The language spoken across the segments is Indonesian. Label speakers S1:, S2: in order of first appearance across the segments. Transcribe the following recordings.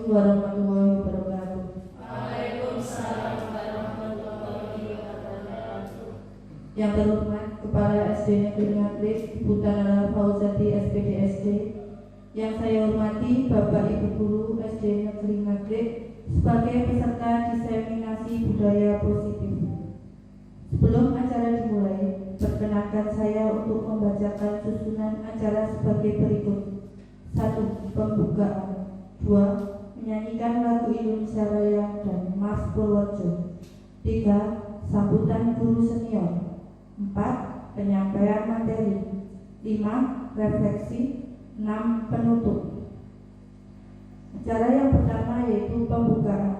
S1: warahmatullahi wabarakatuh.
S2: Waalaikumsalam warahmatullahi wabarakatuh.
S1: Yang terhormat Kepala SD Negeri Ngaglik Ibu Tanara Fauzati SPDSD, yang saya hormati Bapak Ibu Guru SD Negeri Ngaglik sebagai peserta diseminasi budaya positif. Sebelum acara dimulai, perkenankan saya untuk membacakan susunan acara sebagai berikut. 1. Pembukaan. 2. Menyanyikan lagu Indonesia Raya dan Mars Purworejo. 3. Sambutan guru senior. 4. Penyampaian materi. 5. Refleksi. 6. Penutup. Acara yang pertama yaitu pembukaan.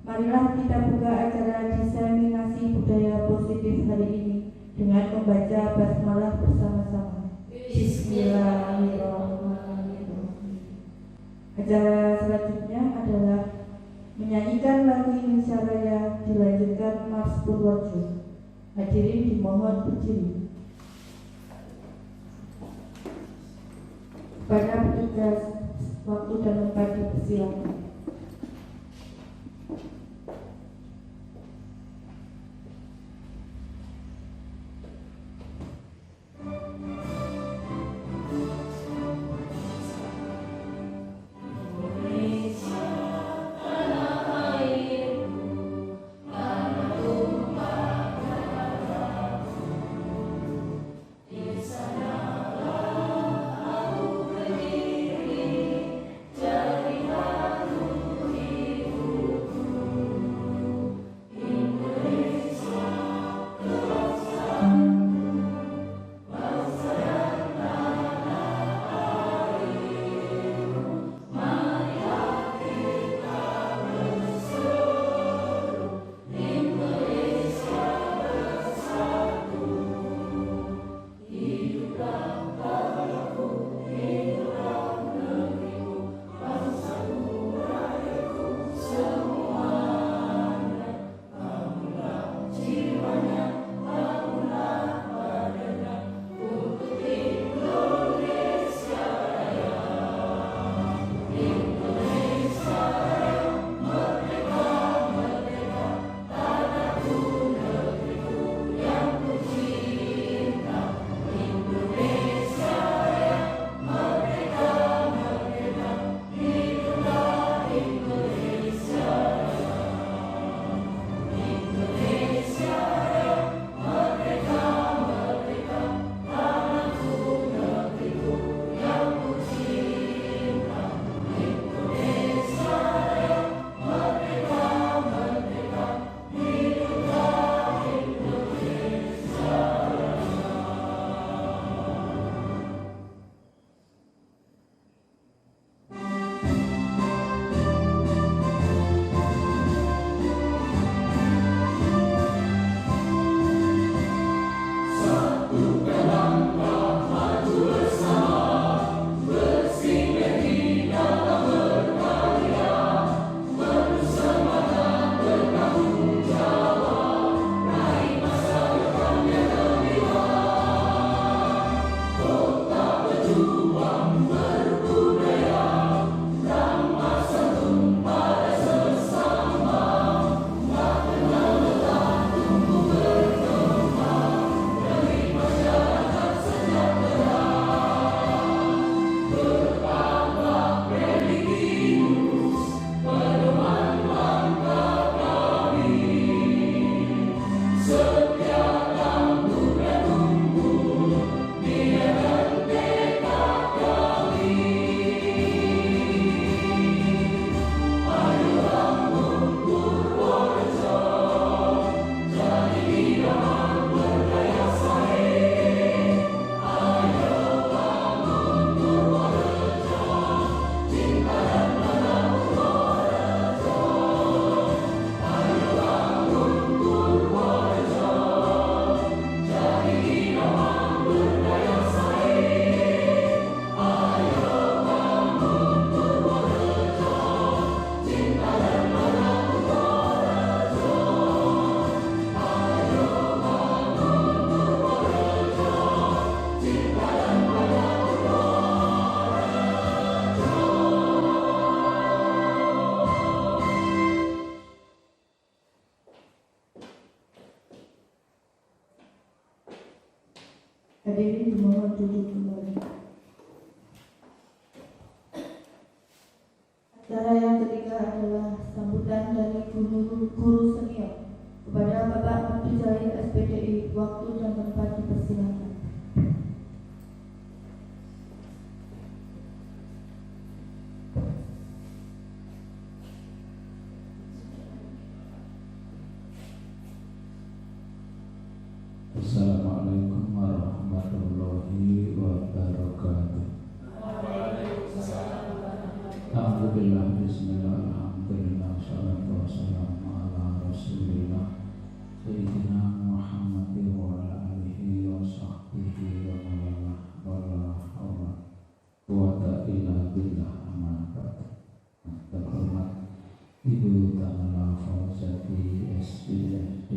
S1: Marilah kita buka acara diseminasi budaya positif hari ini dengan membaca basmalah bersama-sama. Bismillahirrahmanirrahim. Acara selanjutnya adalah menyanyikan lagu Indonesia Raya dilanjutkan Mars Purworejo. Hadirin dimohon berdiri. Pada petugas waktu dan tempat dipersilakan.
S2: Dari
S1: dimohon duduk kembali. Acara yang ketiga adalah sambutan dari guru senior kepada Bapak Menteri Jalil SPDI. Waktu dan tempat dipersilakan.
S3: Assalamualaikum warahmatullahi wabarakatuh. Alhamdulillah, bismillah, alhamdulillah, salatu wassalamu ala rasulillah Sayyidina Muhammadin wa ala alihi wa sahbihi wa wala hawla quwata illa billah, amma ba'd. Terhormat Ibu Tamala Fauzati SPDSD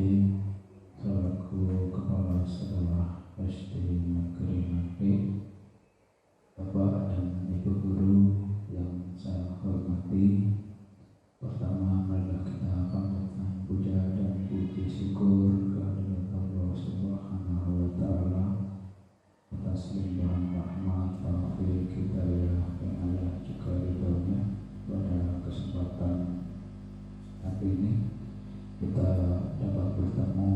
S3: selaku Kepala Sekolah SD Negeri Nagri, Bapak dan Ibu Guru yang saya hormati, pertama marilah kita panjatkan puja dan puji syukur kehadirat Allah Subhanahu wa Ta'ala atas limpahan rahmat, taufik, hidayah, inayah juga ridhonya. Pada kesempatan hari ini kita dapat bertemu,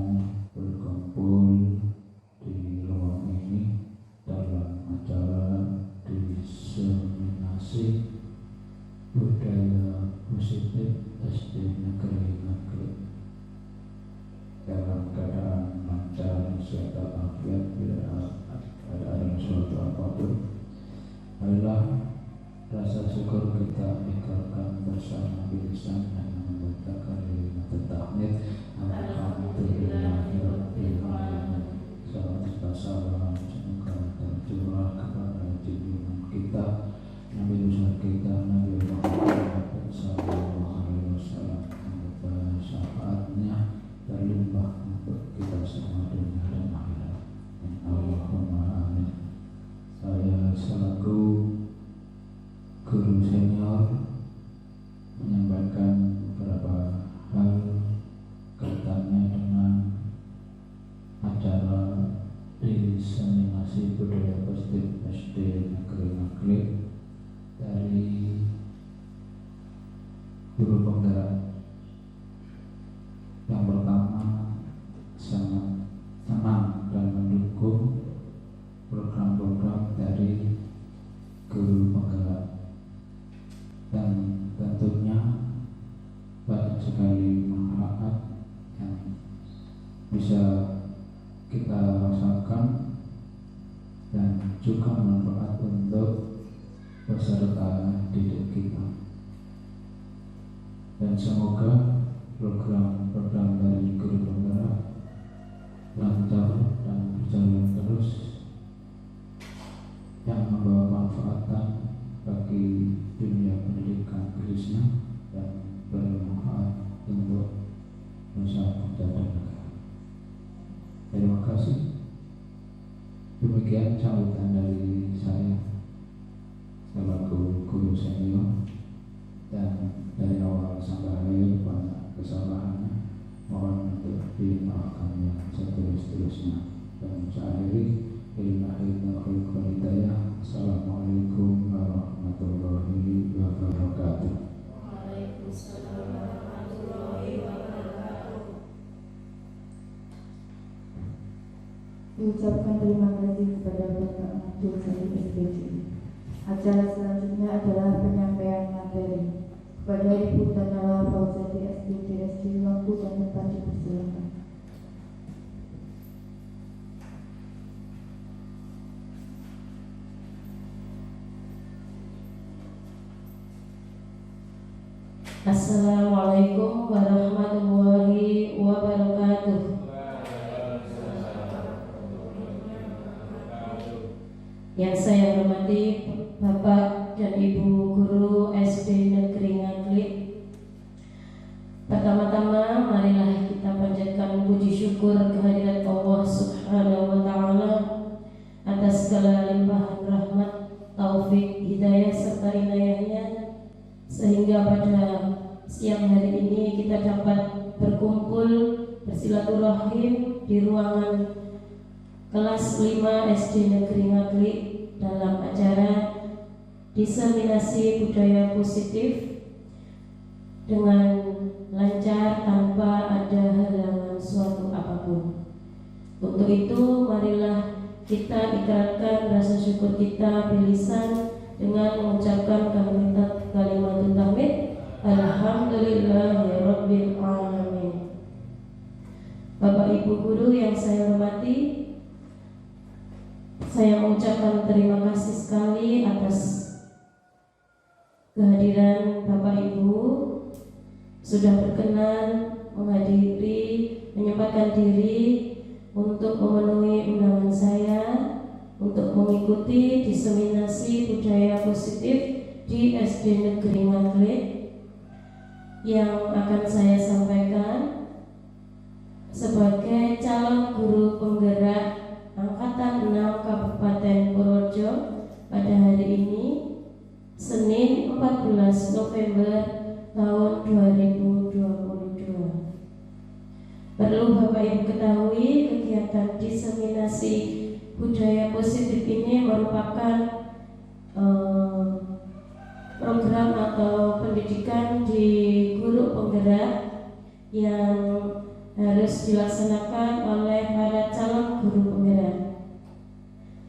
S3: berkumpul di ruang ini dalam acara diseminasi budaya positif SD Negeri Nagri dalam keadaan lancar, sehat afiat, tidak ada suatu apapun. Marilah rasa syukur kita ikrarkan bersama bilisan dan membaca kalimat tahmid. Alhamdulillahirabbil alamin. Salawat salam semoga tercurah kepada junjungan kita, Nabi besar kita, Nabi Muhammad sallallahu alaihi wasallam. Semoga syafaatnya terlimpah untuk kita semua dunia dan akhirat. Allahumma amin. Saya selaku guru senior menyampaikan beberapa hal kaitannya dengan acara diseminasi budaya positif SD Negeri Nagri dari guru penggerak. Yang pertama, sangat senang dan mendukung program-program dari guru penggerak, dan tentunya banyak sekali manfaat yang bisa kita rasakan dan juga manfaat untuk peserta didik kita. Dan semoga program-program dari guru penggerak lancar dan berjalan terus, yang membawa manfaatan bagi dunia pendidikan khususnya dan bermanfaat untuk nusa bangsa dan negara. Terima kasih. Demikian sambutan dari saya selaku guru senior, dan dari awal sampai akhir banyak kesalahannya, mohon untuk dimaafkan yang seterus-terusnya. Dan saya akhiri, Assalamualaikum warahmatullahi wabarakatuh.
S2: Waalaikumsalam warahmatullahi wabarakatuh.
S1: Diucapkan terima kasih kepada Bapak Menteri Jalil SPDI. Acara selanjutnya adalah penyampaian materi kepada Ibu Tamala Fauzati SPDSD. Waktu dan tempat dipersilakan.
S2: Assalamualaikum warahmatullahi wabarakatuh. Yang saya hormati Bapak dan Ibu Guru SD Negeri Nagri, pertama-tama marilah kita panjatkan puji syukur kehadirat Allah Subhanahu wa Ta'ala atas segala limpahan rahmat, taufik, hidayah serta inayahnya, sehingga pada siang hari ini kita dapat berkumpul bersilaturahim di ruangan kelas 5 SD Negeri Ngaglik dalam acara diseminasi budaya positif dengan lancar tanpa ada halangan suatu apapun. Untuk itu marilah kita ikrarkan rasa syukur kita bilisan dengan mengucapkan kalimat tauhid, alhamdulillahirabbil alamin. Bapak Ibu guru yang saya hormati, saya mengucapkan terima kasih sekali atas kehadiran Bapak Ibu sudah berkenan menyempatkan diri untuk memenuhi undangan saya untuk mengikuti diseminasi budaya positif di SD Negeri Ngaglik. Yang akan saya sampaikan sebagai calon guru penggerak Angkatan 6 Kabupaten Purworejo pada hari ini, Senin 14 November tahun 2022. Perlu Bapak Ibu ketahui, kegiatan diseminasi budaya positif ini merupakan program atau pendidikan di guru penggerak yang harus dilaksanakan oleh para calon guru penggerak.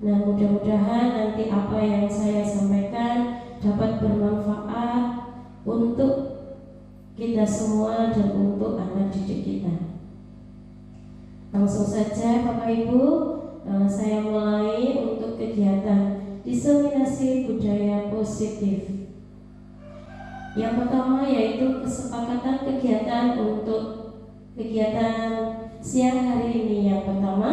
S2: Nah, mudah-mudahan nanti apa yang saya sampaikan dapat bermanfaat untuk kita semua dan untuk anak didik kita. Langsung saja Bapak Ibu, saya mulai untuk kegiatan diseminasi budaya positif. Yang pertama yaitu kesepakatan kegiatan untuk kegiatan siang hari ini. Yang pertama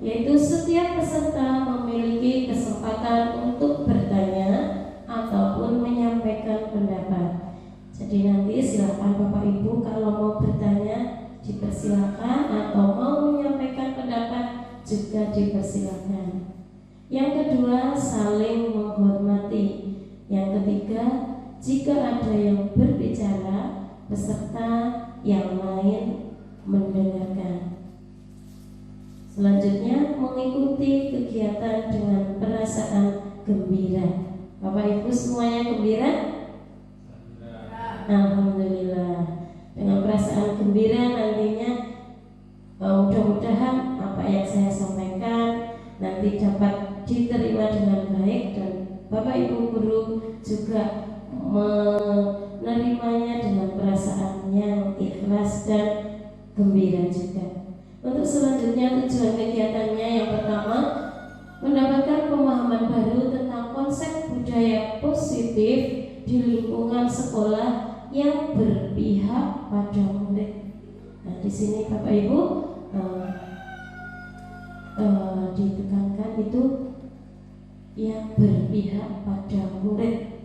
S2: yaitu setiap peserta memiliki kesempatan untuk bertanya ataupun menyampaikan pendapat. Jadi nanti silakan Bapak Ibu kalau mau bertanya dipersilakan, atau mau menyampaikan pendapat juga dipersilakan. Yang kedua, saling menghormati. Yang ketiga, jika ada yang berbicara, peserta yang lain mendengarkan. Selanjutnya, mengikuti kegiatan dengan perasaan gembira. Bapak Ibu semuanya gembira? Alhamdulillah. Dengan perasaan gembira nantinya mudah-mudahan apa yang saya sampaikan nanti dapat diterima dengan baik, dan Bapak Ibu guru juga menerimanya dengan perasaan yang ikhlas dan gembira juga. Untuk selanjutnya, tujuan kegiatannya yang pertama, mendapatkan pemahaman baru tentang konsep budaya positif di lingkungan sekolah yang berpihak pada murid. Nah, di sini Bapak Ibu ditekankan itu yang berpihak pada murid.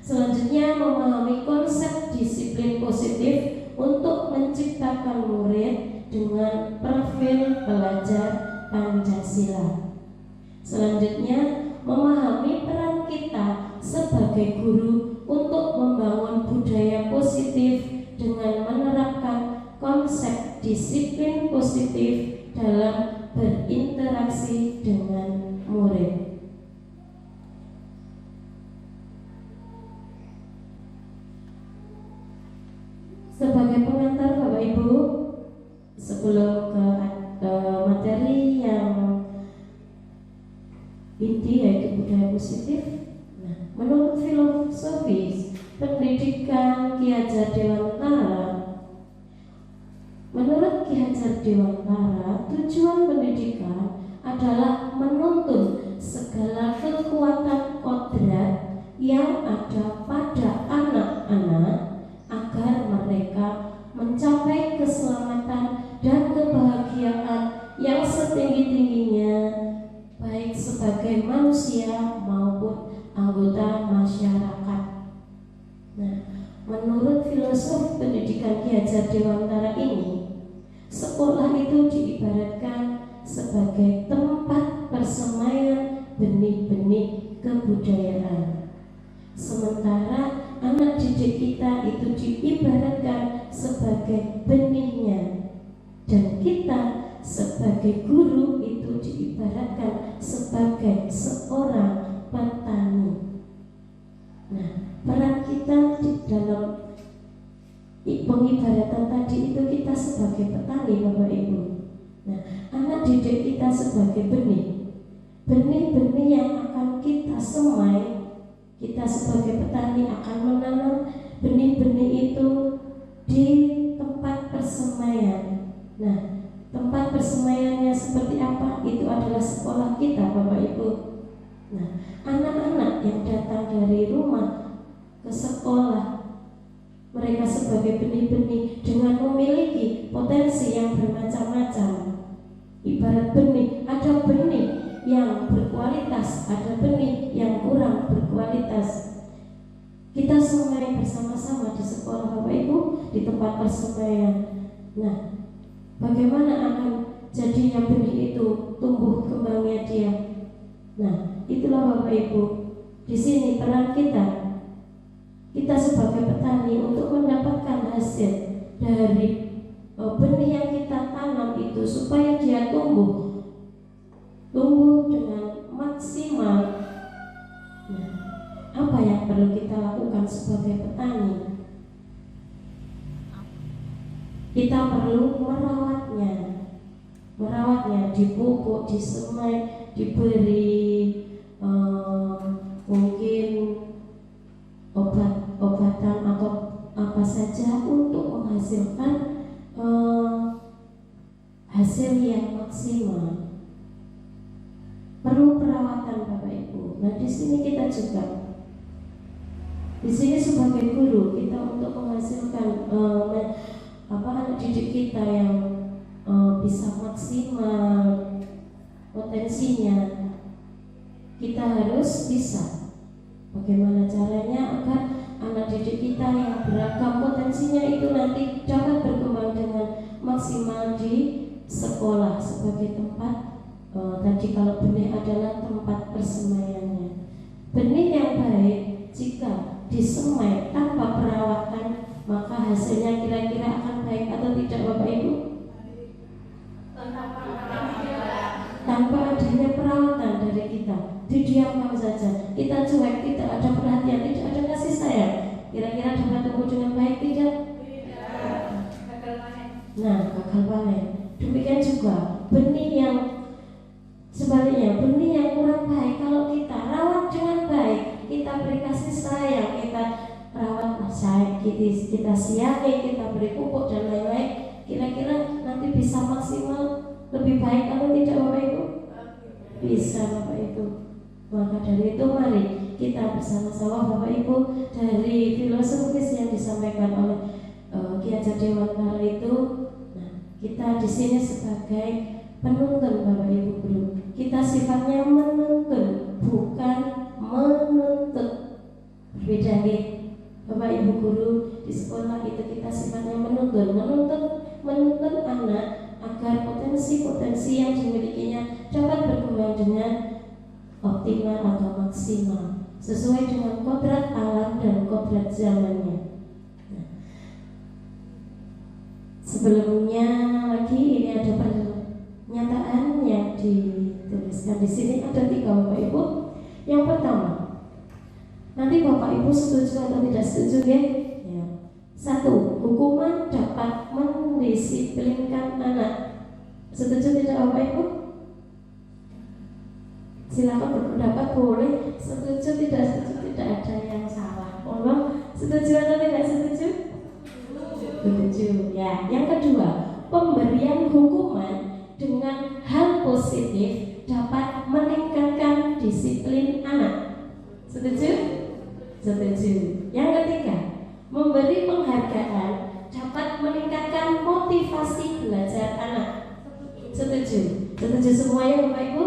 S2: Selanjutnya, memahami konsep disiplin positif untuk menciptakan murid dengan profil pelajar Pancasila. Selanjutnya, memahami peran kita sebagai guru untuk membangun budaya positif dengan menerapkan konsep disiplin positif dalam berinteraksi dengan murid. Sebagai pengantar Bapak Ibu, sebelum ke materi yang inti yaitu budaya positif, menurut filosofis pendidikan Ki Hajar Dewantara, tujuan pendidikan adalah menuntun segala kekuatan kodrat yang ada pada anak-anak agar mereka mencapai keselamatan dan kebahagiaan yang setinggi-tingginya, baik sebagai manusia maupun anggota masyarakat. Nah, menurut filosof pendidikan Ki Hajar Dewantara ini, sekolah itu diibaratkan sebagai tempat persemaian benih-benih kebudayaan. Sementara anak didik kita itu diibaratkan sebagai benihnya, dan kita sebagai guru itu diibaratkan sebagai seorang petani. Nah, peran kita di dalam pengibaratan tadi itu kita sebagai petani, Bapak Ibu. Nah, anak didik kita sebagai benih-benih yang akan kita semai. Kita sebagai petani akan menanam benih-benih itu di tempat persemaian. Nah, tempat persemaiannya seperti apa? Itu adalah sekolah kita, Bapak Ibu. Nah, anak-anak yang datang dari rumah ke sekolah, mereka sebagai benih-benih dengan memiliki potensi yang bermacam-macam. Ibarat benih, ada benih yang berkualitas, ada benih yang kurang berkualitas. Kita semai bersama-sama di sekolah, Bapak Ibu, di tempat persemaian. Nah, bagaimana akan jadinya benih itu tumbuh kembangnya dia? Nah, itulah Bapak Ibu. Di sini peran kita sebagai petani untuk mendapatkan hasil dari benih yang kita tanam itu supaya dia tumbuh dengan maksimal. Nah, apa yang perlu kita lakukan sebagai petani? Kita perlu merawatnya, dipupuk, disemai, diberi mungkin obatan atau apa saja untuk menghasilkan hasil yang maksimal. Perlu perawatan, Bapak Ibu. Nah, di sini kita juga, di sini sebagai guru kita untuk menghasilkan anak didik kita yang bisa maksimal potensinya, kita harus bisa bagaimana caranya agar anak didik kita yang beragam potensinya itu nanti dapat berkembang dengan maksimal di sekolah sebagai tempat tadi kalau benih adalah tempat persemaiannya. Benih yang baik jika disemai tanpa perawatan, maka hasilnya kira-kira akan baik atau tidak, Bapak Ibu? Tanpa adanya perawatan dari kita, didiamkan saja, kita cuek, tidak ada perhatian, tidak ada kasih sayang, kira-kira dapat tumbuh dengan baik tidak? Nah, gagal panen. Demikian juga benih yang sebaliknya, benih yang kurang baik, kalau kita rawat dengan baik, kita beri kasih sayang, kita rawat sayang, kita siangi, kita beri pupuk dan lain-lain, kira-kira nanti bisa maksimal lebih baik atau tidak, Bapak Ibu? Bisa, Bapak Ibu. Maka dari itu mari kita bersama-sama, Bapak Ibu, dari filosofis yang disampaikan oleh Ki Hajar Dewantara itu, nah, kita di sini sebagai penuntun, Bapak Ibu guru. Kita sifatnya menuntun, bukan menuntut. Berbeda nih, Bapak Ibu guru di sekolah itu kita sifatnya menuntun anak agar potensi-potensi yang dimilikinya dapat berkembang dengan optimal atau maksimal sesuai dengan kodrat alam dan kodrat zamannya. Nah, sebelumnya lagi ini ada pernyataan yang dituliskan di sini, ada 3, Bapak Ibu. Yang pertama, nanti Bapak Ibu setuju atau tidak setuju ya? 1. Hukuman dapat mendisiplinkan anak. Setuju tidak, Bapak Ibu? Silakan berpendapat, boleh. Setuju, tidak setuju, tidak ada yang salah. Mohon, setuju atau tidak setuju? Setuju. Ya. Yang kedua, pemberian hukuman dengan hal positif dapat meningkatkan disiplin anak. Setuju? Setuju. Yang ketiga, memberi penghargaan dapat meningkatkan motivasi belajar anak. Setuju? Setuju semuanya, Bapak Ibu?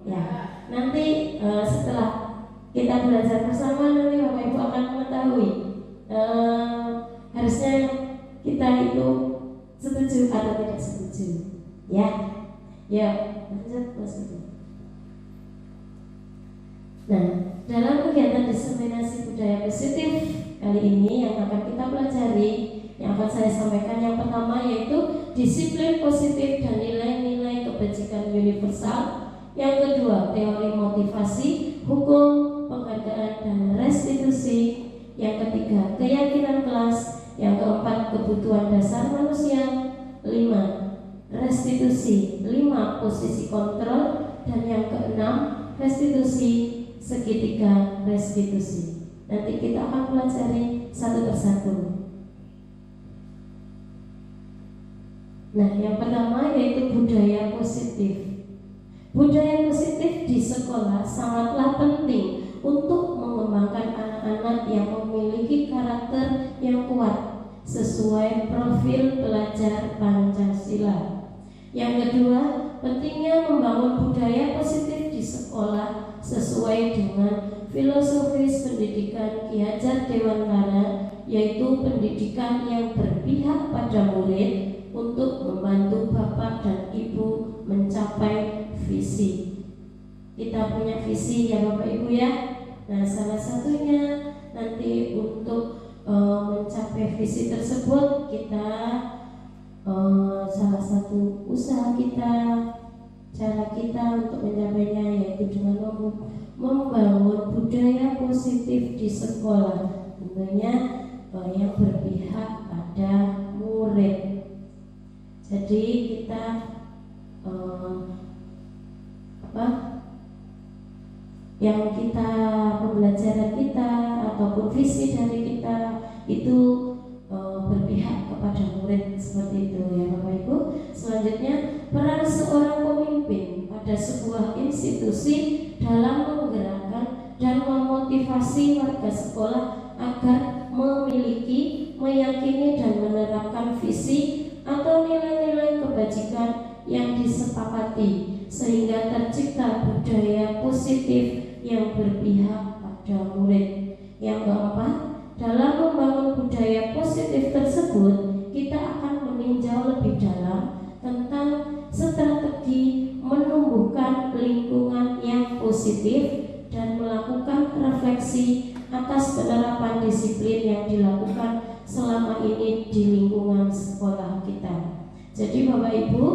S2: Ya. Nanti setelah kita belajar bersama, nanti Bapak Ibu akan mengetahui harusnya kita itu setuju atau tidak setuju. Ya. Ya, lanjut Mas Ibu. Nah, dalam kegiatan diseminasi budaya positif kali ini yang akan kita pelajari, yang akan saya sampaikan yang pertama yaitu disiplin positif dan nilai-nilai kebajikan universal. Yang kedua, teori motivasi, hukum, penghargaan, dan restitusi. Yang ketiga, keyakinan kelas. Yang keempat, kebutuhan dasar manusia. 5, restitusi. 5, posisi kontrol. Dan yang keenam, restitusi segitiga restitusi. Nanti kita akan pelajari satu persatu. Nah, yang pertama yaitu budaya positif. Budaya positif di sekolah sangatlah penting untuk mengembangkan anak-anak yang memiliki karakter yang kuat sesuai profil pelajar Pancasila. Yang kedua, pentingnya membangun budaya positif di sekolah sesuai dengan filosofis pendidikan Ki Hajar Dewantara, yaitu pendidikan yang berpihak pada murid untuk membantu bapak dan ibu mencapai visi. Kita punya visi ya Bapak Ibu ya. Nah, salah satunya nanti untuk mencapai visi tersebut kita salah satu usaha kita, cara kita untuk mencapainya yaitu dengan membangun budaya positif di sekolah, tentunya yang berpihak pada murid. Jadi kita yang kita pembelajaran kita ataupun visi dari kita itu berpihak kepada murid, seperti itu ya Bapak Ibu. Selanjutnya, peran seorang pemimpin pada sebuah institusi dalam menggerakkan dan memotivasi warga sekolah agar memiliki, meyakini dan menerapkan visi atau nilai-nilai kebajikan yang disepakati sehingga tercipta budaya positif yang berpihak pada murid. Yang keempat, dalam membangun budaya positif tersebut kita akan meninjau lebih dalam tentang strategi menumbuhkan lingkungan yang positif dan melakukan refleksi atas penerapan disiplin yang dilakukan selama ini di lingkungan sekolah kita. Jadi Bapak Ibu,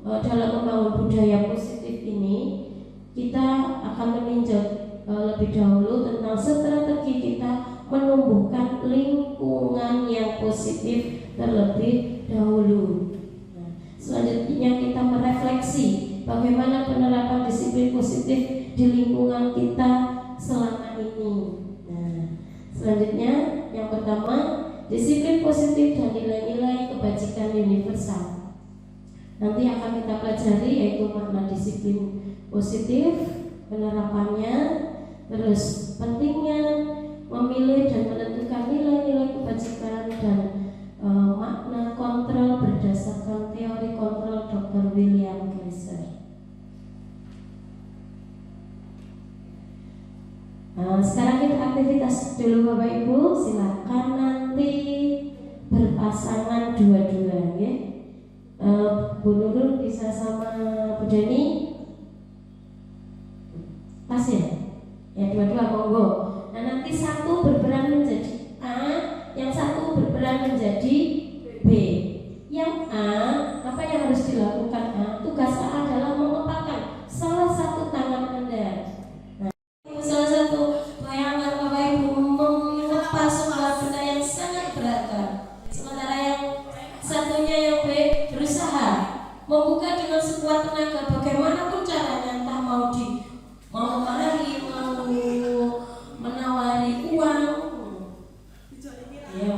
S2: dalam membangun budaya positif ini kita akan meninjau lebih dahulu tentang strategi kita menumbuhkan lingkungan yang positif terlebih dahulu. Nah, selanjutnya kita merefleksi bagaimana penerapan disiplin positif di lingkungan kita selama ini. Nah, selanjutnya yang pertama, disiplin positif dan nilai-nilai kebajikan universal. Nanti akan kita pelajari yaitu makna disiplin positif, penerapannya, terus pentingnya memilih dan menentukan nilai-nilai kebajikan, dan makna kontrol berdasarkan teori kontrol Dr. William Glasser. Sekarang kita aktivitas dulu Bapak Ibu, silakan nanti berpasangan dua-dua ya. Bu Nurul bisa sama Bu Deni, pas ya? Ya dua-dua monggo. Nah nanti satu berperan menjadi A, yang satu berperan menjadi B. Yang A, apa yang harus dilakukan A? Tugas A adalah mengepakkan salah satu tangan Anda. Nah, salah satu bayangan Bapak Ibu mengepas sebuah benda yang sangat beragam. Sementara yang satunya yang B berusaha membuka dengan sekuat tenaga bagaimanapun caranya, entah mau memarahi, mau menawari uang. Ya.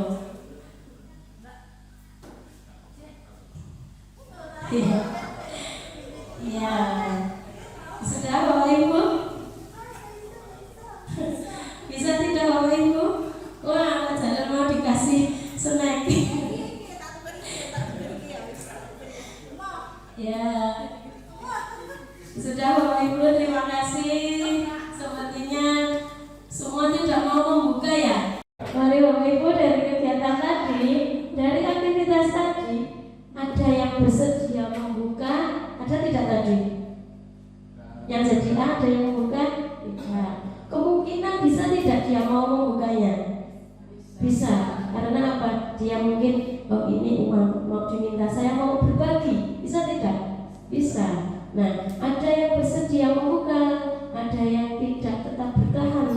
S2: tidak tetap bertahan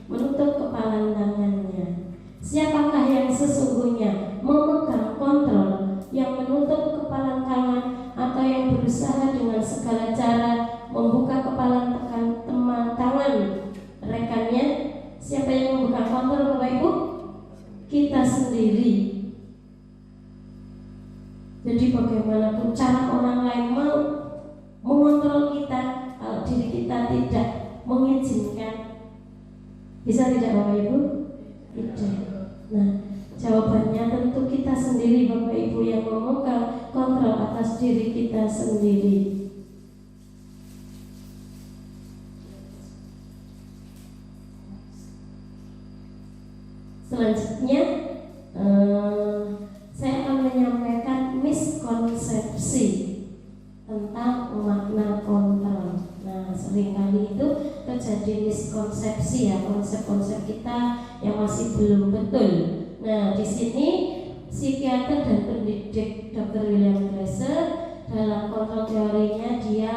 S2: menutup kepalan tangannya? Siapakah yang sesungguhnya memegang kontrol, yang menutup kepalan tangan, atau yang berusaha dengan segala cara membuka kepalan tangan rekannya? Siapa yang memegang kontrol, Bapak Ibu? Kita sendiri. Jadi bagaimanapun cara orang lain mau mengontrol kita, kalau diri kita tidak mengizinkan, bisa tidak Bapak Ibu? Tidak. Nah, jawabannya tentu kita sendiri Bapak Ibu yang memegang kontrol atas diri kita sendiri. Selanjutnya saya akan menyampaikan miskonsepsi tentang makna kontrol. Nah, seringkali itu terjadi miskonsepsi ya, konsep-konsep kita yang masih belum betul. Nah, di sini psikiater dan pendidik Dr. William Glasser dalam kontrol teorinya dia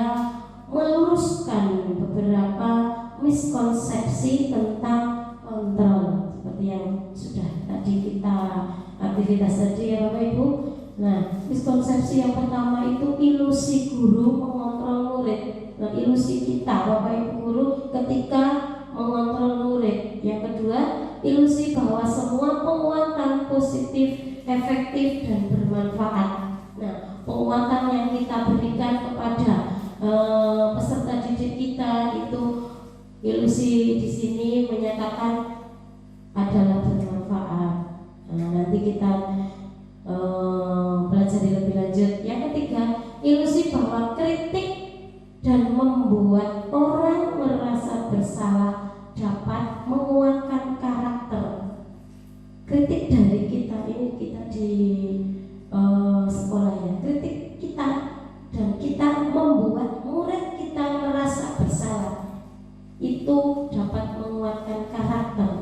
S2: meluruskan beberapa miskonsepsi tentang kontrol seperti yang sudah tadi kita aktivitas tadi ya Bapak Ibu. Nah, miskonsepsi yang pertama itu ilusi guru mengontrol murid. Nah, ilusi kita Bapak Ibu guru ketika mengontrol murid. Yang kedua, ilusi bahwa semua penguatan positif, efektif dan bermanfaat. Nah, penguatan yang kita berikan kepada peserta didik kita itu ilusi di sini menyatakan adalah bermanfaat. Nah, nanti kita belajar lebih lanjut. Yang ketiga, ilusi bahwa kritik dan membuat orang merasa bersalah dapat menguatkan karakter. Kritik dari kita ini, kita di sekolah ya, kritik kita dan kita membuat murid kita merasa bersalah, itu dapat menguatkan karakter.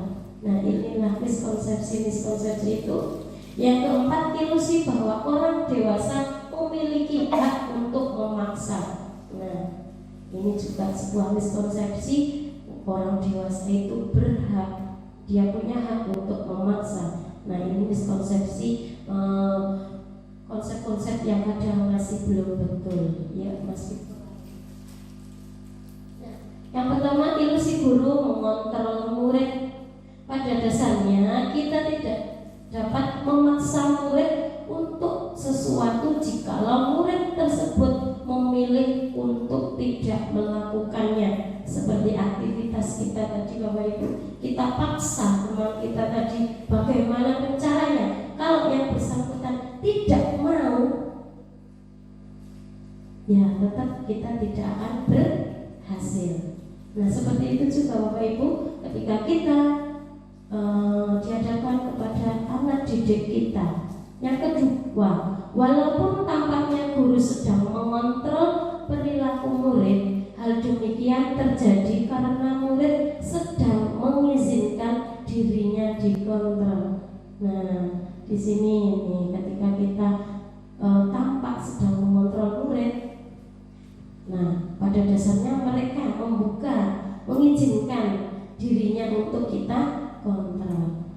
S2: Nah, inilah miskonsepsi itu. Yang keempat, ilusi bahwa orang dewasa memiliki hak untuk memaksa. Nah, ini juga sebuah miskonsepsi. Orang dewasa itu berhak, dia punya hak untuk memaksa. Nah, ini miskonsepsi, konsep-konsep yang kadang masih belum betul, ya masih. Nah, yang pertama, ilusi guru mengontrol murid. Pada dasarnya kita tidak dapat memaksa murid untuk sesuatu jikalau murid tersebut memilih untuk tidak melakukannya. Seperti aktivitas kita tadi Bapak Ibu, kita paksa teman kita tadi, bagaimana caranya? Kalau yang bersangkutan tidak mau, ya tetap kita tidak akan berhasil. Nah, seperti itu juga Bapak Ibu, ketika kita dihadapkan kepada anak didik kita. Yang kedua, walaupun tampaknya guru sedang mengontrol perilaku murid, hal demikian terjadi karena murid sedang mengizinkan dirinya dikontrol. Nah, di sini nih, ketika kita tampak sedang mengontrol murid, nah pada dasarnya mereka mengizinkan dirinya untuk kita kontrol.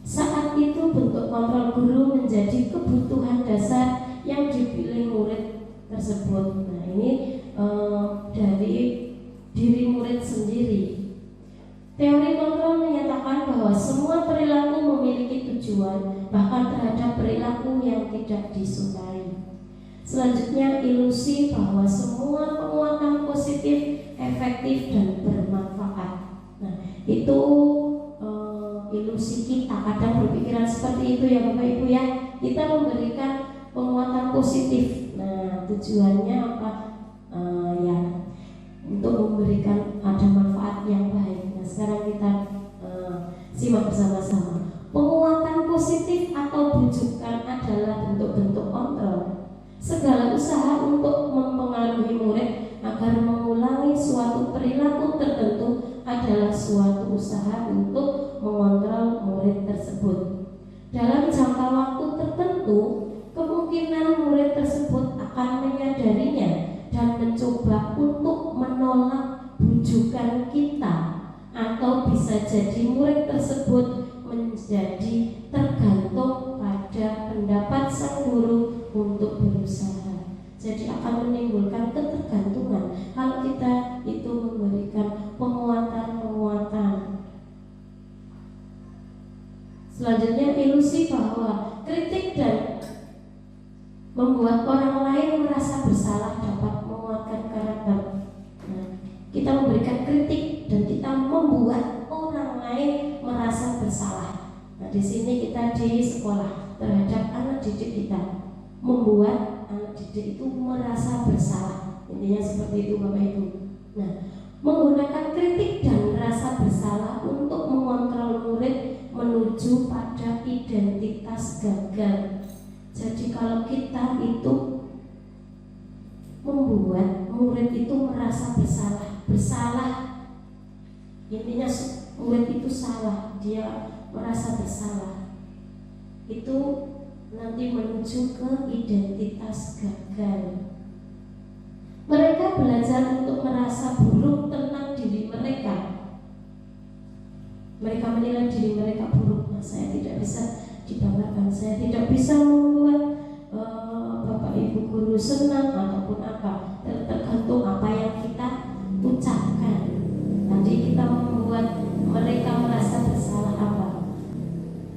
S2: Saat itu bentuk kontrol guru menjadi kebutuhan dasar yang dipilih murid tersebut. Nah, ini dari diri murid sendiri. Teori kontrol menyatakan bahwa semua perilaku memiliki tujuan, bahkan terhadap perilaku yang tidak disukai. Selanjutnya, ilusi bahwa semua penguatan positif, efektif dan bermanfaat. Nah, itu ilusi kita, kadang berpikiran seperti itu ya Bapak Ibu ya. Kita memberikan penguatan positif. Nah, tujuannya apa? Ya untuk memberikan ada manfaat yang baik. Nah, sekarang kita simak bersama-sama. Penguatan positif atau bujukan adalah bentuk-bentuk kontrol. Segala usaha untuk mempengaruhi murid agar mengulangi suatu perilaku tertentu adalah suatu usaha untuk mengontrol murid tersebut. Dalam jangka waktu tertentu, kemungkinan murid tersebut akan menyadarinya dan mencoba untuk menolak rujukan kita, atau bisa jadi murid tersebut menjadi tergantung pada pendapat sang guru untuk berusaha. Jadi akan menimbulkan ketergantungan kalau kita itu memberikan penguatan. Selanjutnya, ilusi bahwa kritik dan membuat orang lain merasa bersalah dapat menguatkan karakter. Nah, kita memberikan kritik dan kita membuat orang lain merasa bersalah. Nah, di sini kita di sekolah terhadap anak didik kita membuat anak didik itu merasa bersalah. Intinya seperti itu Bapak Ibu. Nah, menggunakan kritik dan rasa bersalah untuk mengontrol murid menuju pada identitas gagal. Jadi kalau kita itu membuat murid itu merasa bersalah, intinya murid itu salah, dia merasa bersalah, itu nanti menuju ke identitas gagal. Mereka belajar untuk merasa buruk tentang diri mereka. Mereka menilai diri mereka buruk. Nah, saya tidak bisa dibanggakan, saya tidak bisa membuat Bapak Ibu guru senang ataupun apa. Tergantung apa yang kita ucapkan. Nanti kita membuat mereka merasa bersalah apa.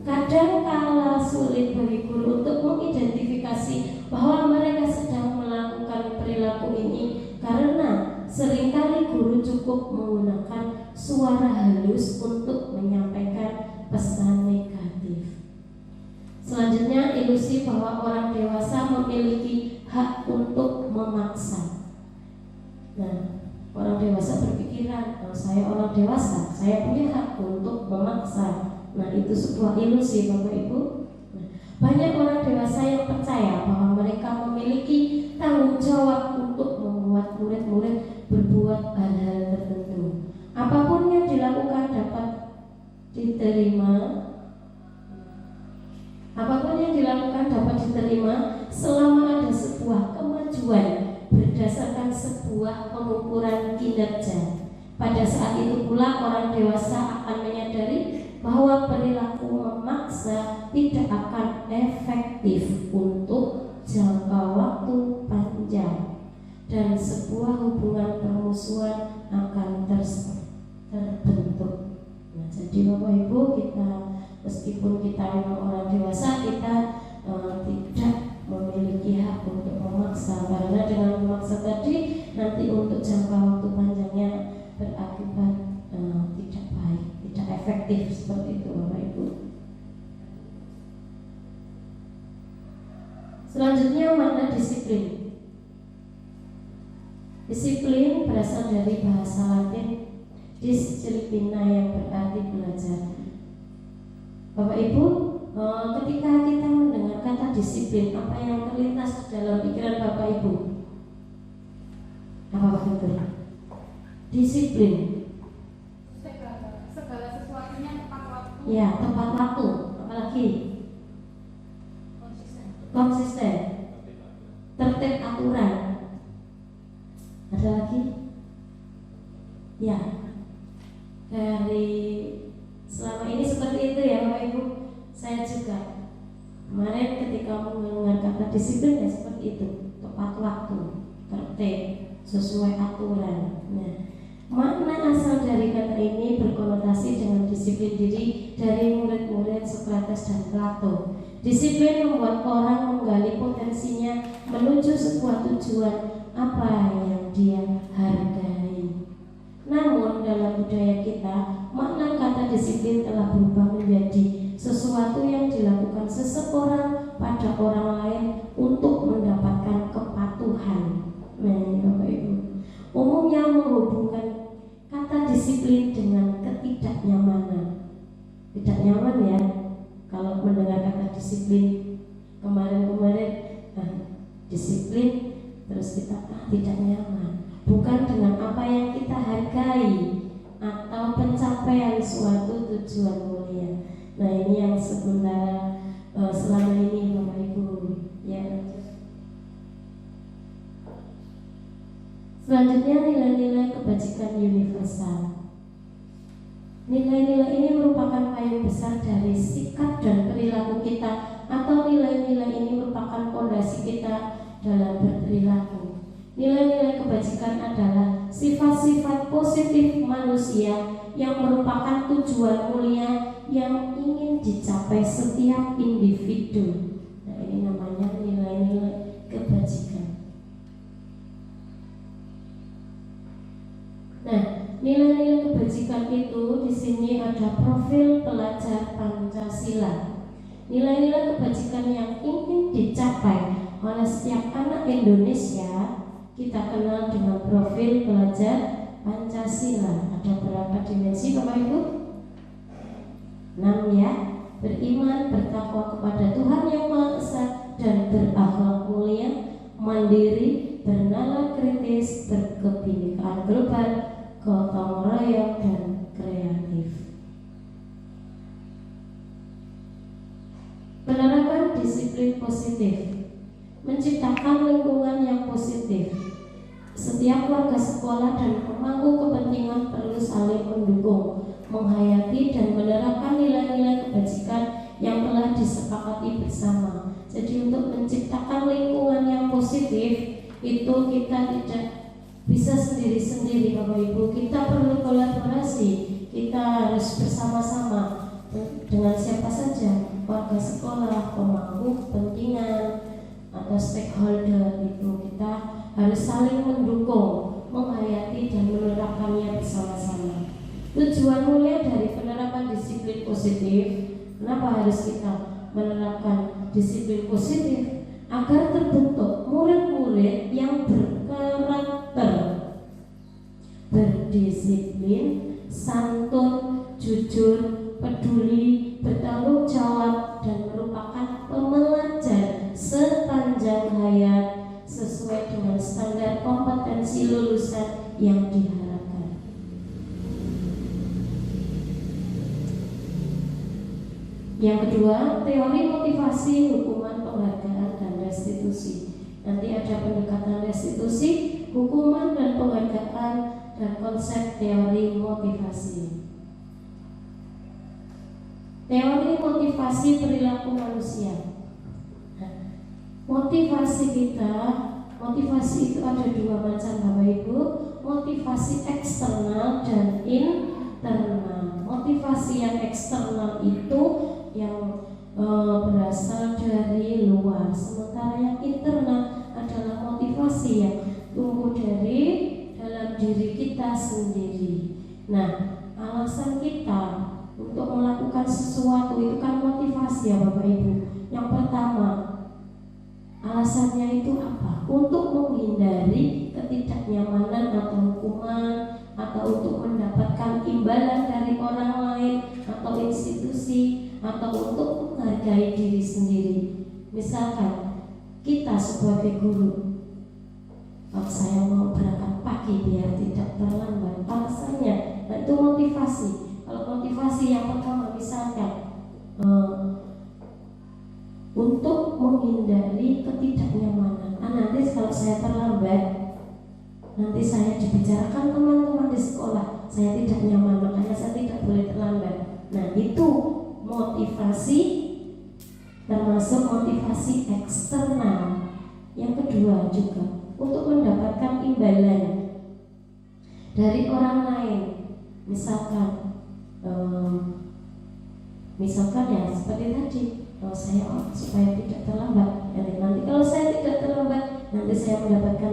S2: Kadang kala sulit bagi guru untuk mengidentifikasi bahwa mereka sedang melakukan perilaku ini, karena seringkali guru cukup menggunakan suara halus untuk menyampaikan pesan negatif. Selanjutnya, ilusi bahwa orang dewasa memiliki hak untuk memaksa. Nah, orang dewasa berpikiran, kalau saya orang dewasa, saya punya hak untuk memaksa. Nah, itu sebuah ilusi Bapak Ibu. Nah, banyak orang dewasa yang percaya bahwa mereka memiliki tanggung jawab untuk membuat murid-murid berbuat hal-hal tertentu. Apapun yang dilakukan dapat diterima. Apapun yang dilakukan dapat diterima selama ada sebuah kemajuan berdasarkan sebuah pengukuran kinerja. Pada saat itu pula orang dewasa akan menyadari bahwa perilaku memaksa tidak akan efektif untuk jangka waktu panjang, dan sebuah hubungan permusuhan akan terbentuk. Nah, jadi Bapak Ibu, kita meskipun kita memang orang dewasa, kita tidak memiliki hak untuk memaksa, karena dengan memaksa tadi nanti untuk jangka waktu panjangnya berakibat tidak baik, tidak efektif, seperti itu Bapak Ibu. Selanjutnya, makna disiplin. Disiplin berasal dari bahasa Latin disciplina yang berarti belajar. Bapak Ibu, ketika kita mendengar kata disiplin, apa yang terlintas dalam pikiran Bapak Ibu? Apa Bapak Ibu? Disiplin.
S4: Segala sesuatunya tepat waktu.
S2: Ya, tepat waktu. Apalagi? Konsisten. Tertib aturan. Ada lagi? Ya. Dari selama ini seperti itu ya Bapak Ibu. Saya juga kemarin ketika mendengar kata disiplin ya seperti itu, tepat waktu, tertib, sesuai aturan. Nah, makna asal dari kata ini berkonotasi dengan disiplin diri dari murid-murid Sokrates dan Plato. Disiplin membuat orang menggali potensinya menuju sebuah tujuan apa yang dia hargai. Namun dalam budaya kita, makna kata disiplin telah berubah menjadi sesuatu yang dilakukan seseorang pada orang lain untuk mendapatkan kepatuhan. Nah, ini Bapak Ibu, umumnya menghubungkan kata disiplin dengan ketidaknyamanan. Tidak nyaman ya kalau mendengar kata disiplin. Kemarin-kemarin disiplin, terus kita tidak nyaman. Bukan dengan apa yang kita hargai atau pencapaian suatu tujuan mulia. Nah, ini yang sebenarnya selama ini Bapak Ibu ya. Selanjutnya nilai-nilai kebajikan universal. Nilai-nilai ini merupakan payung besar dari sikap dan perilaku kita, atau nilai-nilai ini merupakan fondasi kita dalam berperilaku. Nilai-nilai kebajikan adalah sifat-sifat positif manusia yang merupakan tujuan mulia yang ingin dicapai setiap individu. Nah, ini namanya nilai-nilai kebajikan. Nah, nilai-nilai kebajikan itu di sini ada profil pelajar Pancasila. Nilai-nilai kebajikan yang ingin dicapai oleh setiap anak Indonesia kita kenal dengan profil pelajar Pancasila. Ada berapa dimensi Bapak Ibu? 6 ya. Beriman, bertakwa kepada Tuhan Yang Maha Esa dan berakhlak mulia, mandiri, bernalar kritis, berkebinekaan global, gotong royong dan kreatif. Penerapan disiplin positif, menciptakan lingkungan yang positif. Setiap warga sekolah dan pemangku kepentingan perlu saling mendukung, menghayati dan menerapkan nilai-nilai kebajikan yang telah disepakati bersama. Jadi untuk menciptakan lingkungan yang positif itu kita tidak bisa sendiri-sendiri Bapak Ibu. Kita perlu kolaborasi, kita harus bersama-sama dengan siapa saja, warga sekolah, pemangku kepentingan atau stakeholder itu. Kita harus saling mendukung, menghayati dan menerapkannya bersama-sama. Tujuan mulia dari penerapan disiplin positif, kenapa harus kita menerapkan disiplin positif? Agar terbentuk murid-murid yang berkarakter, berdisiplin, santun, jujur, peduli, bertanggung jawab, dan merupakan pembelajar sepanjang hayat sesuai dengan standar kompetensi lulusan yang diharapkan. Yang kedua, teori motivasi, hukuman, penghargaan, dan restitusi. Nanti ada pendekatan restitusi, hukuman, dan penghargaan, dan konsep teori motivasi. Teori motivasi perilaku manusia. Motivasi kita, motivasi itu ada dua macam Bapak Ibu, motivasi eksternal dan internal. Motivasi yang eksternal itu yang berasal dari luar, sementara yang internal adalah motivasi yang tumbuh dari dalam diri kita sendiri. Nah, alasan kita untuk melakukan sesuatu itu kan motivasi ya Bapak Ibu. Yang pertama, alasannya itu apa? Untuk menghindari ketidaknyamanan atau hukuman, atau untuk mendapatkan imbalan dari orang lain atau institusi, atau untuk menghargai diri sendiri. Misalkan kita sebagai guru, kalau saya mau berangkat pagi biar tidak terlambat, alasannya, nah itu motivasi. Kalau motivasi yang pertama misalkan untuk menghindari ketidaknyamanan. Nanti kalau saya terlambat, nanti saya dibicarakan teman-teman di sekolah, saya tidak nyaman, makanya saya tidak boleh terlambat. Nah itu motivasi, termasuk motivasi eksternal. Yang kedua juga untuk mendapatkan imbalan dari orang lain. Misalkan ya seperti tadi, saya supaya tidak terlambat. Nanti kalau saya tidak terlambat, nanti saya mendapatkan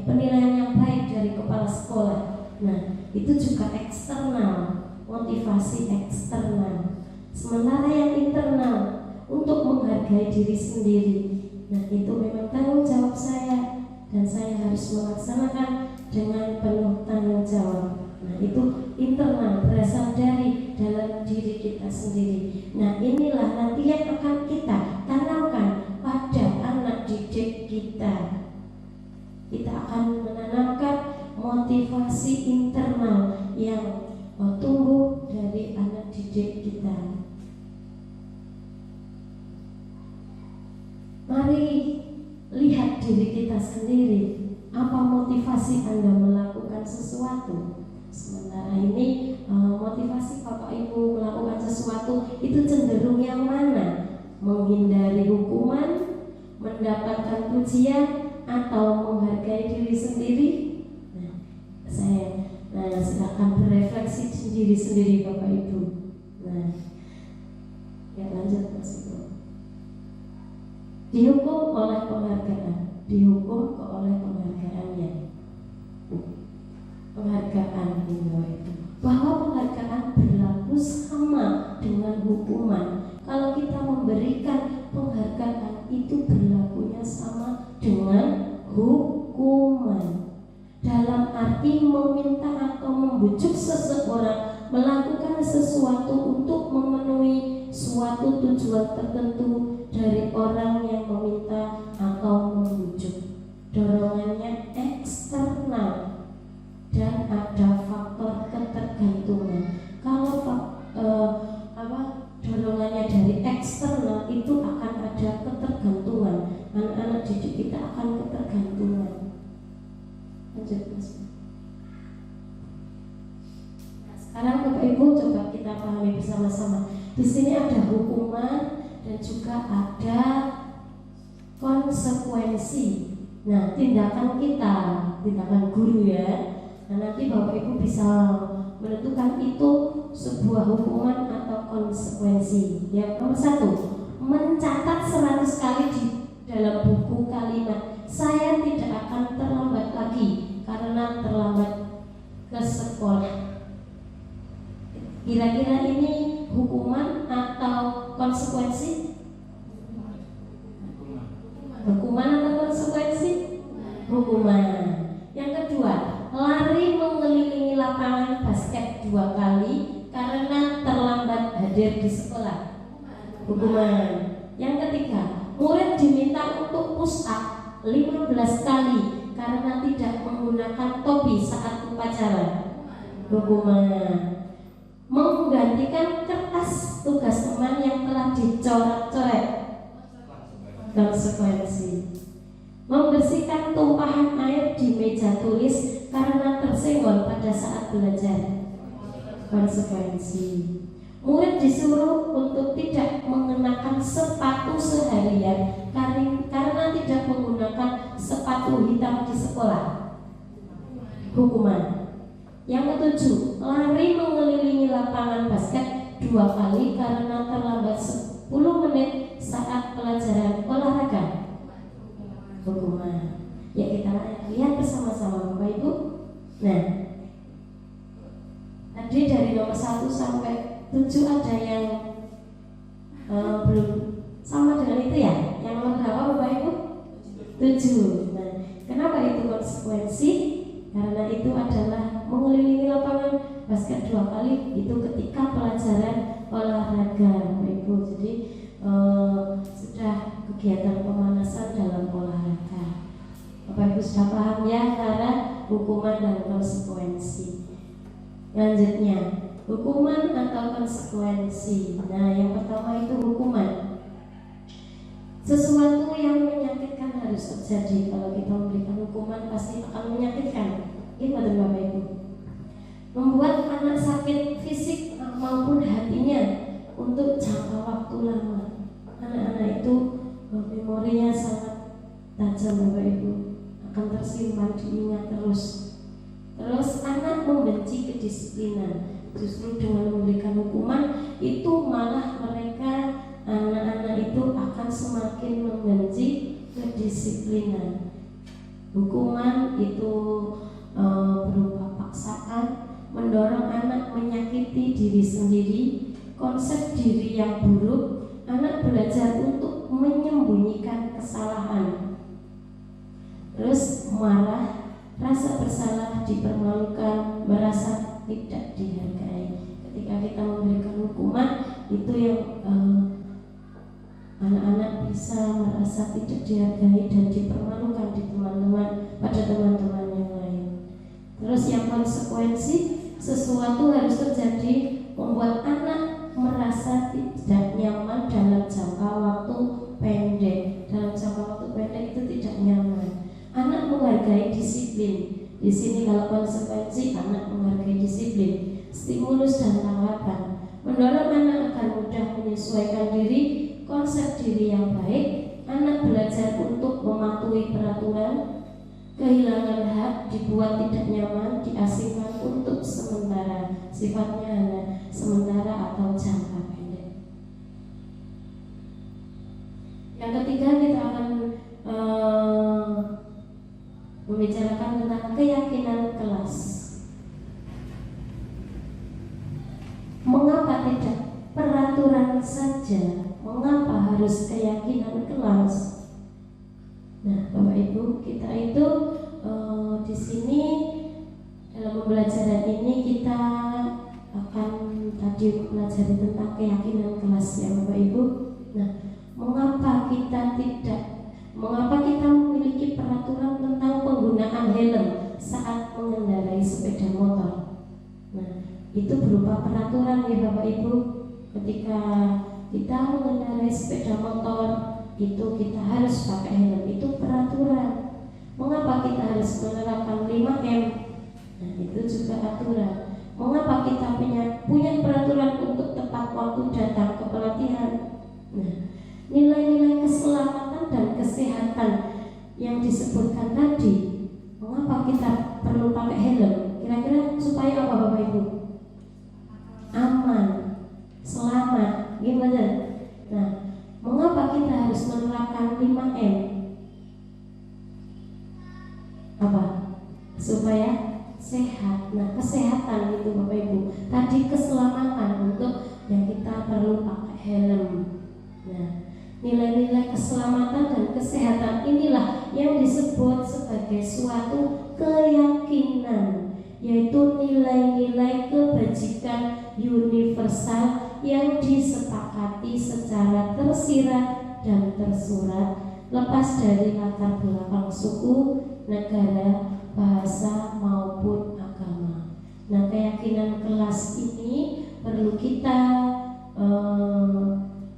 S2: penilaian yang baik dari kepala sekolah. Nah itu juga eksternal, motivasi eksternal. Sementara yang internal untuk menghargai diri sendiri. Nah itu memang tanggung jawab saya, dan saya harus melaksanakan dengan penuh tanggung jawab. Nah itu internal, berasal dari dalam diri kita sendiri. Nah inilah nanti yang akan kita tanamkan pada anak didik kita. Kita akan menanamkan motivasi internal yang tumbuh dari anak didik kita. Mari lihat diri kita sendiri. Apa motivasi Anda melakukan sesuatu. Sementara ini motivasi Bapak Ibu melakukan sesuatu itu cenderung yang mana? Menghindari hukuman, mendapatkan pujian, atau menghargai diri sendiri? Silakan berefleksi sendiri Bapak Ibu. Ya lanjut Mas Ibu. Dihukum oleh penghargaan, dihukum oleh penghargaannya. Penghargaan itu bahwa penghargaan berlaku sama dengan hukuman. Kalau kita memberikan penghargaan itu berlakunya sama dengan hukuman. Dalam arti meminta atau membujuk seseorang melakukan sesuatu untuk memenuhi suatu tujuan tertentu dari orang yang meminta atau membujuk. Dorongannya eksternal dan ada faktor ketergantungan. Kalau dorongannya dari eksternal itu akan ada ketergantungan. Anak-anak didik kita akan ketergantungan. Lanjut Mas. Nah, sekarang Bapak Ibu coba kita pahami bersama-sama. Di sini ada hukuman dan juga ada konsekuensi. Nah, tindakan kita, tindakan guru ya. Nah, nanti Bapak Ibu bisa menentukan itu sebuah hukuman atau konsekuensi. Yang nomor 1, mencatat 100 kali di dalam buku kalimat saya tidak akan terlambat lagi karena terlambat ke sekolah. Kira-kira ini hukuman atau konsekuensi? Hukuman atau konsekuensi? Hukuman. Yang kedua, lari mengelilingi lapangan basket 2 kali karena terlambat hadir di sekolah. Hukuman. Yang ketiga, murid diminta untuk push up 15 kali karena tidak menggunakan topi saat upacara. Hukuman. Menggantikan kertas tugas teman yang telah dicoret-coret. Konsekuensi. Membersihkan tumpahan air di meja tulis karena tersenggol pada saat belajar. Konsekuensi. Murid disuruh untuk tidak mengenakan sepatu seharian karena tidak menggunakan sepatu hitam di sekolah. Hukuman. Yang ketujuh, lari mengelilingi lapangan basket 2 kali karena terlambat 10 menit saat pelajaran olahraga. Hukuman. Ya, kita lihat bersama-sama Bapak Ibu. Nah, tadi dari nomor 1 sampai 7 ada yang belum sama dengan itu ya. Yang nomor berapa Bapak Ibu? 7. Nah, kenapa itu konsekuensi? Karena itu adalah mengelilingi lapangan basket 2 kali itu ketika pelajaran olahraga Bapak Ibu. Jadi sudah kegiatan pemanasan dalam olahraga. Bapak Ibu sudah paham ya cara hukuman dan konsekuensi. Selanjutnya, hukuman atau konsekuensi. Nah, yang pertama itu hukuman. Sesuatu yang menyakitkan harus terjadi. Kalau kita memberikan hukuman pasti akan menyakitkan. Ini betul Bapak Ibu. Membuat anak sakit fisik maupun hatinya untuk jangka waktu lama. Anak-anak itu memorinya sangat tajam Bapak Ibu, akan tersimpan diingat terus. Terus anak membenci kedisiplinan. Justru dengan memberikan hukuman itu malah mereka anak-anak itu akan semakin membenci kedisiplinan. Hukuman itu berupa paksaan, mendorong anak menyakiti diri sendiri, konsep diri yang buruk, anak belajar untuk menyembunyikan kesalahan. Terus marah, rasa bersalah, dipermalukan, merasa tidak dihargai. Ketika kita memberikan hukuman itu yang anak-anak bisa merasa tidak dihargai dan dipermalukan di teman-teman pada teman-teman yang lain. Terus yang konsekuensi, sesuatu harus terjadi membuat anak merasa tidak nyaman dalam jangka waktu pendek. Dalam jangka waktu pendek itu tidak nyaman. Anak menghargai disiplin. tulus dan tanggapan, mendorong anak agar mudah menyesuaikan diri, konsep diri yang baik, anak belajar untuk mematuhi peraturan, kehilangan hak, dibuat tidak nyaman, diasingkan untuk sementara, sifatnya hanya sementara atau jangka pendek. Yang ketiga, kita akan membicarakan tentang keyakinan kelas. Mengapa tidak peraturan saja? Mengapa harus keyakinan kelas? Nah, Bapak Ibu, kita itu di sini dalam pembelajaran ini kita akan tadi mempelajari tentang keyakinan kelas ya Bapak Ibu. Nah, mengapa kita memiliki peraturan tentang penggunaan helm saat mengendarai sepeda motor? Nah, itu berupa peraturan ya Bapak Ibu. Ketika kita mengendarai sepeda motor itu kita harus pakai helm, itu peraturan. Mengapa kita harus menerapkan 5M? Nah, itu juga aturan. Mengapa kita punya peraturan untuk tepat waktu datang ke pelatihan? Nah, nilai-nilai keselamatan dan kesehatan yang disebutkan tadi, mengapa kita perlu pakai helm? Kira-kira supaya apa Bapak Ibu? Aman, selamat, gimana? Nah, mengapa kita harus menerapkan 5M? Apa? Supaya sehat. Nah, kesehatan itu Bapak Ibu. Tadi keselamatan untuk yang kita perlu pakai helm. Nah, nilai-nilai keselamatan dan kesehatan inilah yang disebut sebagai suatu keyakinan, yaitu nilai-nilai kebajikan universal yang disepakati secara tersirat dan tersurat, lepas dari latar belakang suku, negara, bahasa maupun agama. Nah, keyakinan kelas ini perlu kita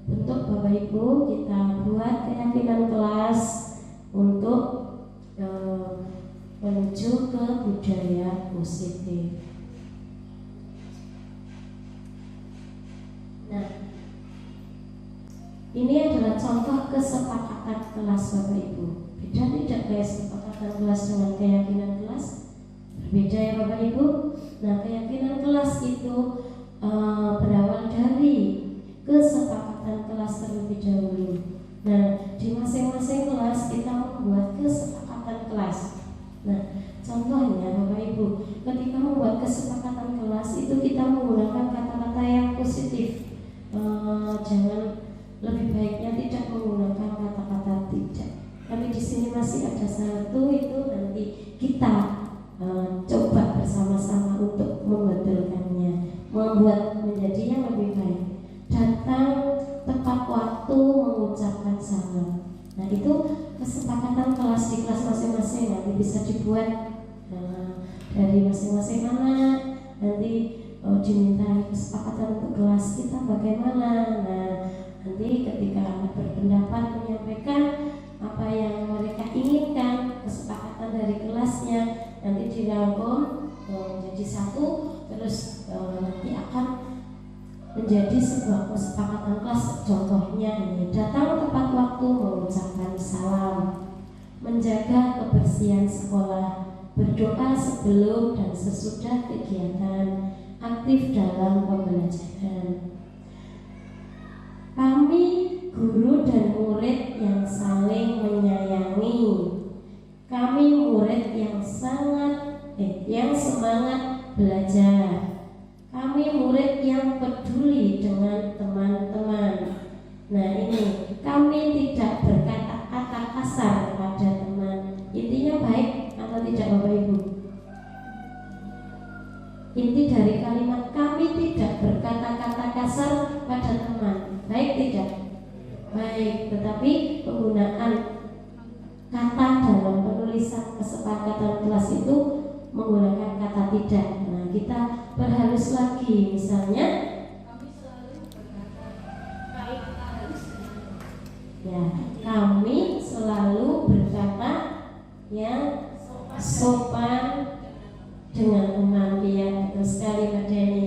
S2: bentuk Bapak Ibu, kita buat keyakinan kelas untuk menuju ke budaya positif. Nah, ini adalah contoh kesepakatan kelas Bapak Ibu. Beda tidak kesepakatan kelas dengan keyakinan kelas? Berbeda ya Bapak Ibu. Nah, keyakinan kelas itu berawal dari kesepakatan kelas terlebih dahulu. Nah, di masing-masing kelas kita membuat kesepakatan kelas. Nah, contohnya Bapak Ibu, ketika membuat kesepakatan kelas itu kita menggunakan kata-kata yang positif. Jangan, lebih baiknya tidak menggunakan kata-kata tidak. Tapi di sini masih ada satu, itu nanti kita coba bersama-sama untuk membetulkannya, membuat menjadi yang lebih baik. Datang tepat waktu, mengucapkan salam. Nah, itu kesepakatan kelas di kelas masing-masing nanti bisa dibuat dari masing-masing anak. Nanti diminta kesepakatan untuk kelas kita bagaimana. Nah, nanti ketika anak berpendapat menyampaikan apa yang mereka inginkan, kesepakatan dari kelasnya nanti dirangkum menjadi satu, terus nanti akan menjadi sebuah kesepakatan kelas. Contohnya ini, datang tepat waktu, mengucapkan salam, menjaga kebersihan sekolah, berdoa sebelum dan sesudah kegiatan, aktif dalam pembelajaran. Kami guru dan murid yang saling menyayangi. Kami murid yang semangat belajar. Kami murid yang peduli dengan teman-teman. Nah, ini kami tidak berkata-kata kasar pada teman. Intinya baik atau tidak Bapak Ibu? Inti dari kalimat kami tidak berkata-kata kasar pada teman, baik tidak? Baik, tetapi penggunaan kata dalam penulisan kesepakatan kelas itu menggunakan kata tidak. Nah, kita berhalus lagi, misalnya kami selalu berkata yang sopan dengan teman. Ya, betul sekali Mbak Deni.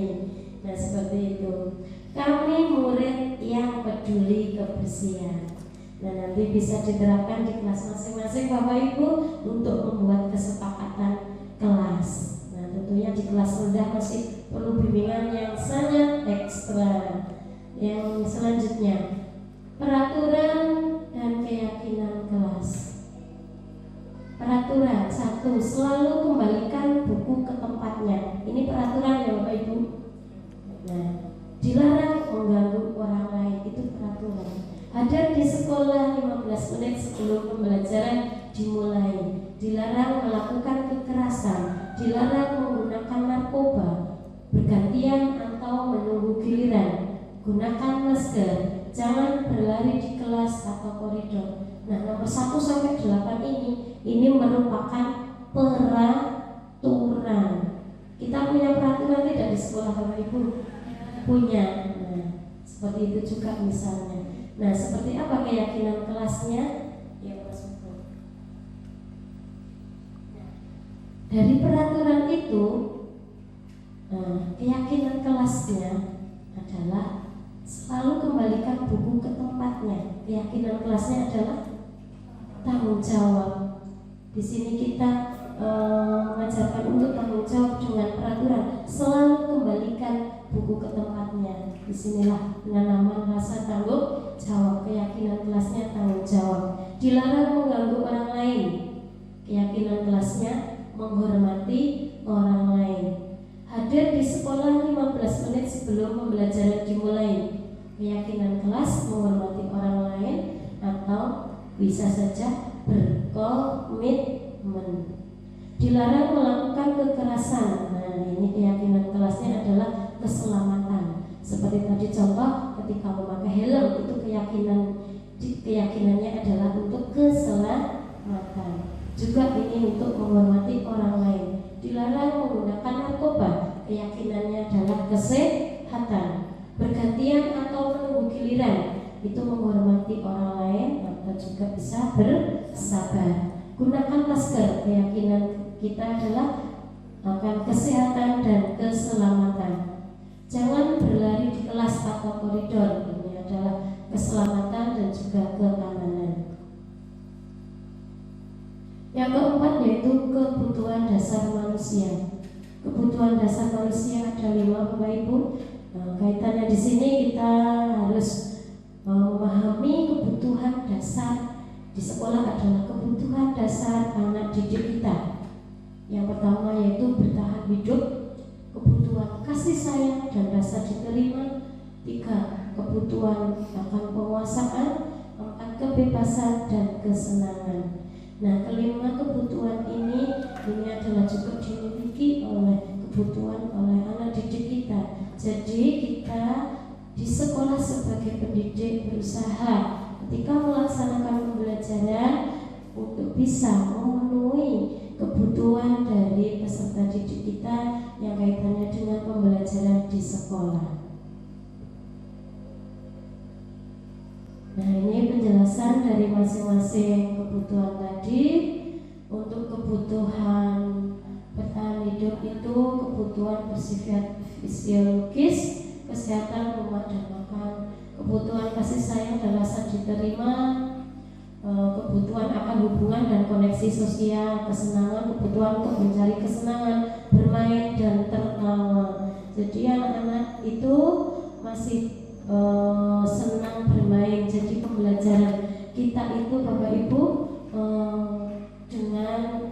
S2: Kami murid yang peduli kebersihan. Nah, nanti bisa diterapkan di kelas masing-masing Bapak Ibu untuk membuat kesepakatan kelas. Nah, tentunya di kelas rendah masih perlu bimbingan yang sangat ekstra. Yang selanjutnya, peraturan dan keyakinan kelas. Peraturan 1, selalu kembalikan buku ke tempatnya. Ini peraturan ya Bapak Ibu. Nah, dilarang mengganggu orang lain, itu peraturan. Hadir di sekolah 15 menit sebelum pembelajaran dimulai. Dilarang melakukan kekerasan, dilarang menggunakan narkoba, bergantian atau menunggu giliran. Gunakan masker, jangan berlari di kelas atau koridor. Nah, nomor 1 sampai 8 ini merupakan peraturan. Kita punya peraturan tidak di sekolah Bapak Ibu? Punya. Nah, seperti itu juga misalnya. Nah, seperti apa keyakinan kelasnya? Ya, Mas Buku. Dari peraturan itu, keyakinan kelasnya adalah selalu kembalikan buku ke tempatnya. Keyakinan kelasnya adalah tanggung jawab. Di sini kita mengajarkan untuk tanggung jawab dengan peraturan, selalu kembalikan buku ke tempatnya. Disinilah penanaman rasa tanggung jawab. Keyakinan kelasnya tanggung jawab. Dilarang mengganggu orang lain. Keyakinan kelasnya menghormati orang lain. Hadir di sekolah 15 menit sebelum pembelajaran dimulai. Keyakinan kelas menghormati orang lain atau bisa saja berkomitmen. Dilarang melakukan kekerasan. Nah, ini keyakinan kelasnya adalah keselamatan. Seperti tadi contoh ketika memakai helm, itu keyakinannya adalah untuk keselamatan. Juga ini untuk menghormati orang lain. Dilarang menggunakan narkoba. Keyakinannya adalah kesehatan. Bergantian atau menunggu giliran, itu menghormati orang lain atau juga bisa bersabar. Gunakan masker. Keyakinan kita adalah akan kesehatan dan keselamatan. Jangan berlari di kelas atau koridor. Ini adalah keselamatan dan juga keamanan. Yang keempat yaitu kebutuhan dasar manusia. Kebutuhan dasar manusia ada 5 Bapak Ibu. Kaitannya di sini kita harus memahami kebutuhan dasar di sekolah adalah kebutuhan dasar anak didik kita. Yang pertama yaitu bertahan hidup, kebutuhan kasih sayang dan rasa diterima. 3, kebutuhan akan penguasaan. 4, kebebasan dan kesenangan. Nah, kelima kebutuhan ini adalah juga dimiliki kebutuhan oleh anak didik kita. Jadi kita di sekolah sebagai pendidik berusaha ketika melaksanakan pembelajaran untuk bisa memenuhi kebutuhan dari peserta didik kita yang kaitannya dengan pembelajaran di sekolah. Nah, ini penjelasan dari masing-masing kebutuhan tadi. Untuk kebutuhan bertahan hidup itu kebutuhan bersifat fisiologis, kesehatan, rumah dan makan. Kebutuhan kasih sayang dan rasa diterima, kebutuhan akan hubungan dan koneksi sosial, kesenangan, kebutuhan untuk mencari kesenangan, bermain dan tertawa. Jadi anak-anak itu masih senang bermain. Jadi pembelajaran kita itu Bapak Ibu dengan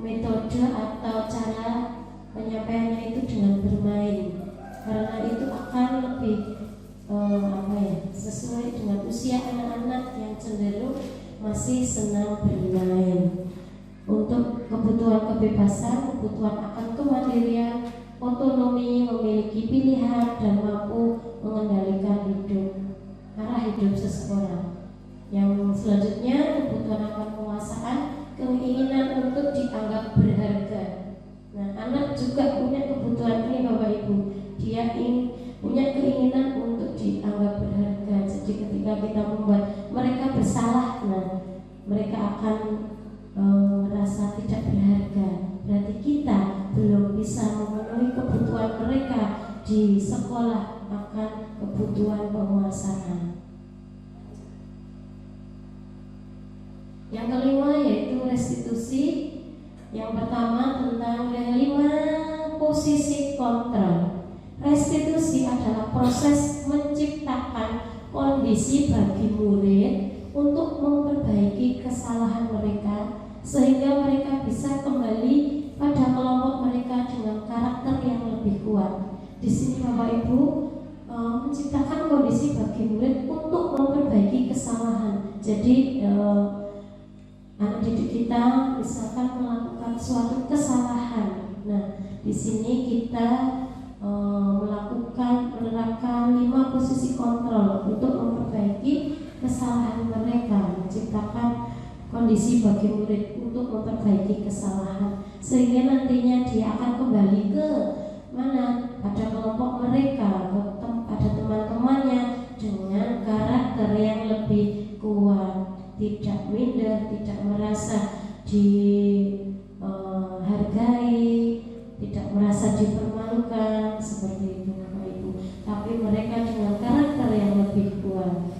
S2: metode atau cara penyampaiannya itu dengan bermain, karena itu akan lebih sesuai dengan usia anak-anak yang cenderung masih senang bermain. Untuk kebutuhan kebebasan, kebutuhan akan kemandirian, otonomi, memiliki pilihan dan mampu mengendalikan arah hidup seseorang. Yang selanjutnya kebutuhan akan penguasaan, keinginan untuk dianggap berharga. Nah, anak juga punya kebutuhan ini Bapak Ibu. Dia punya keinginan untuk dianggap berharga. Jadi ketika kita membuat mereka bersalah, nah mereka akan merasa tidak berharga. Berarti kita belum bisa memenuhi kebutuhan mereka di di sekolah akan kebutuhan penguasaan. Yang kelima yaitu restitusi. Yang pertama tentang 5 posisi kontrol. Restitusi adalah proses menciptakan kondisi bagi murid untuk memperbaiki kesalahan mereka sehingga mereka bisa kembali pada kelompok mereka dengan karakter yang lebih kuat. Di sini Bapak Ibu menciptakan kondisi bagi murid untuk memperbaiki kesalahan. Jadi anak didik kita misalkan melakukan suatu kesalahan. Nah, di sini kita menerapkan 5 posisi kontrol untuk memperbaiki kesalahan mereka, menciptakan kondisi bagi murid untuk memperbaiki kesalahan sehingga nantinya dia akan kembali ke mana? Pada kelompok mereka, pada teman-temannya dengan karakter yang lebih kuat. Tidak minder, tidak merasa dihargai, tidak merasa dipermalukan seperti itu Bapak Ibu. Tapi mereka dengan karakter yang lebih kuat.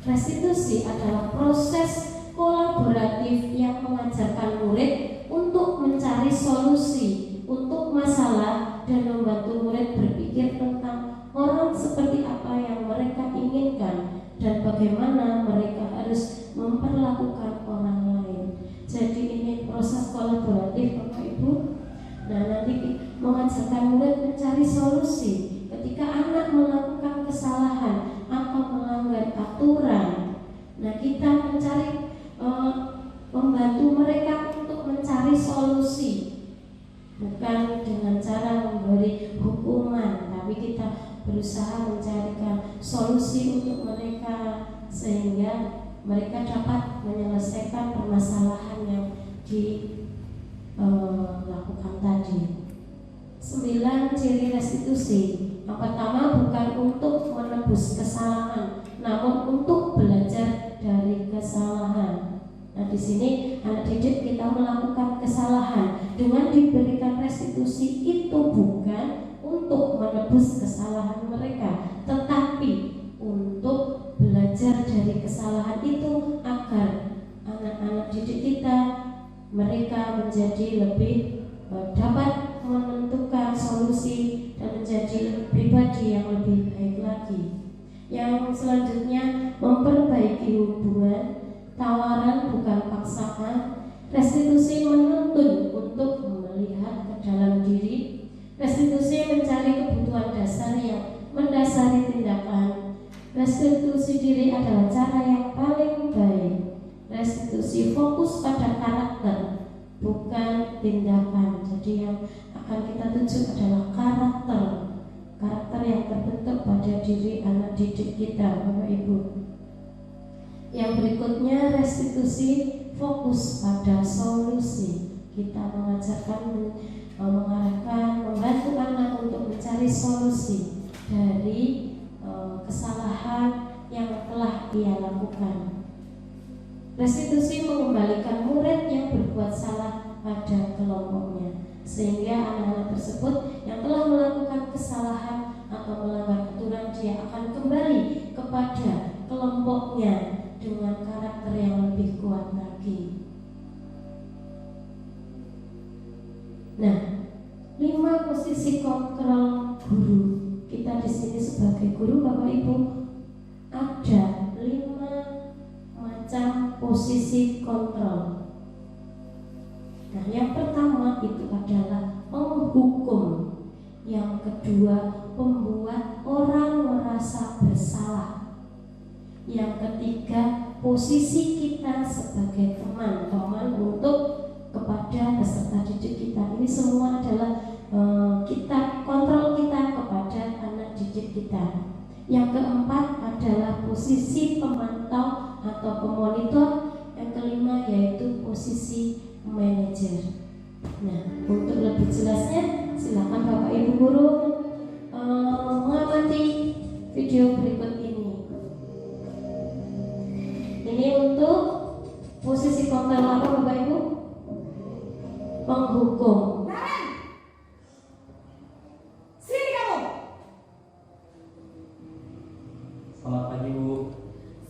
S2: Restitusi adalah proses kolaboratif yang mengajarkan murid untuk mencari solusi untuk masalah dan membantu murid berpikir tentang orang seperti apa yang mereka inginkan dan bagaimana mereka harus memperlakukan orang lain. Jadi ini proses kolaboratif Bapak Ibu. Nah, nanti mengajarkan murid mencari solusi ketika anak melakukan kesalahan atau melanggar aturan. Nah, kita mencari membantu mereka untuk mencari solusi, bukan dengan cara memberi hukuman, tapi kita berusaha mencarikan solusi untuk mereka sehingga mereka dapat menyelesaikan permasalahan yang dilakukan tadi. 9 ciri restitusi. Yang pertama bukan untuk menebus kesalahan, namun untuk belajar dari kesalahan. Nah, di sini anak didik kita melakukan kesalahan dengan diberikan restitusi itu bukan untuk menebus kesalahan mereka, tetapi untuk belajar dari kesalahan itu agar anak-anak didik kita mereka menjadi lebih dapat menentukan solusi dan menjadi pribadi yang lebih baik lagi. Yang selanjutnya memperbaiki hubungan, tawaran bukan paksaan. Restitusi menuntun untuk melihat ke dalam diri. Restitusi mencari kebutuhan dasar yang mendasari tindakan. Restitusi diri adalah cara yang paling baik. Restitusi fokus pada karakter, bukan tindakan. Jadi yang akan kita tuju adalah karakter yang terbentuk pada diri anak didik kita, Bapak Ibu. Yang berikutnya restitusi fokus pada solusi. Kita mengajarkan, mengarahkan, membantu anak untuk mencari solusi dari kesalahan yang telah ia lakukan. Restitusi mengembalikan murid yang berbuat salah pada kelompoknya, sehingga anak-anak tersebut yang telah melakukan kesalahan atau melanggar aturan dia akan kembali kepada kelompoknya dengan karakter yang lebih kuat lagi. Nah, 5 posisi kontrol guru. Kita di sini sebagai guru, Bapak Ibu, ada 5 macam posisi kontrol. Nah, yang pertama itu adalah menghukum. Yang kedua, membuat orang merasa bersalah. Yang ketiga, posisi kita sebagai teman-teman untuk kepada peserta didik kita. Ini semua adalah kita kontrol kita kepada anak didik kita. Yang keempat adalah posisi pemantau atau pemonitor. Yang kelima yaitu posisi manajer. Nah, untuk lebih jelasnya silakan Bapak Ibu guru mengamati video berikut ini. Ini untuk posisi kontrol apa Bapak Ibu? Menghukum.
S4: Sini kamu.
S5: Selamat pagi, Bu.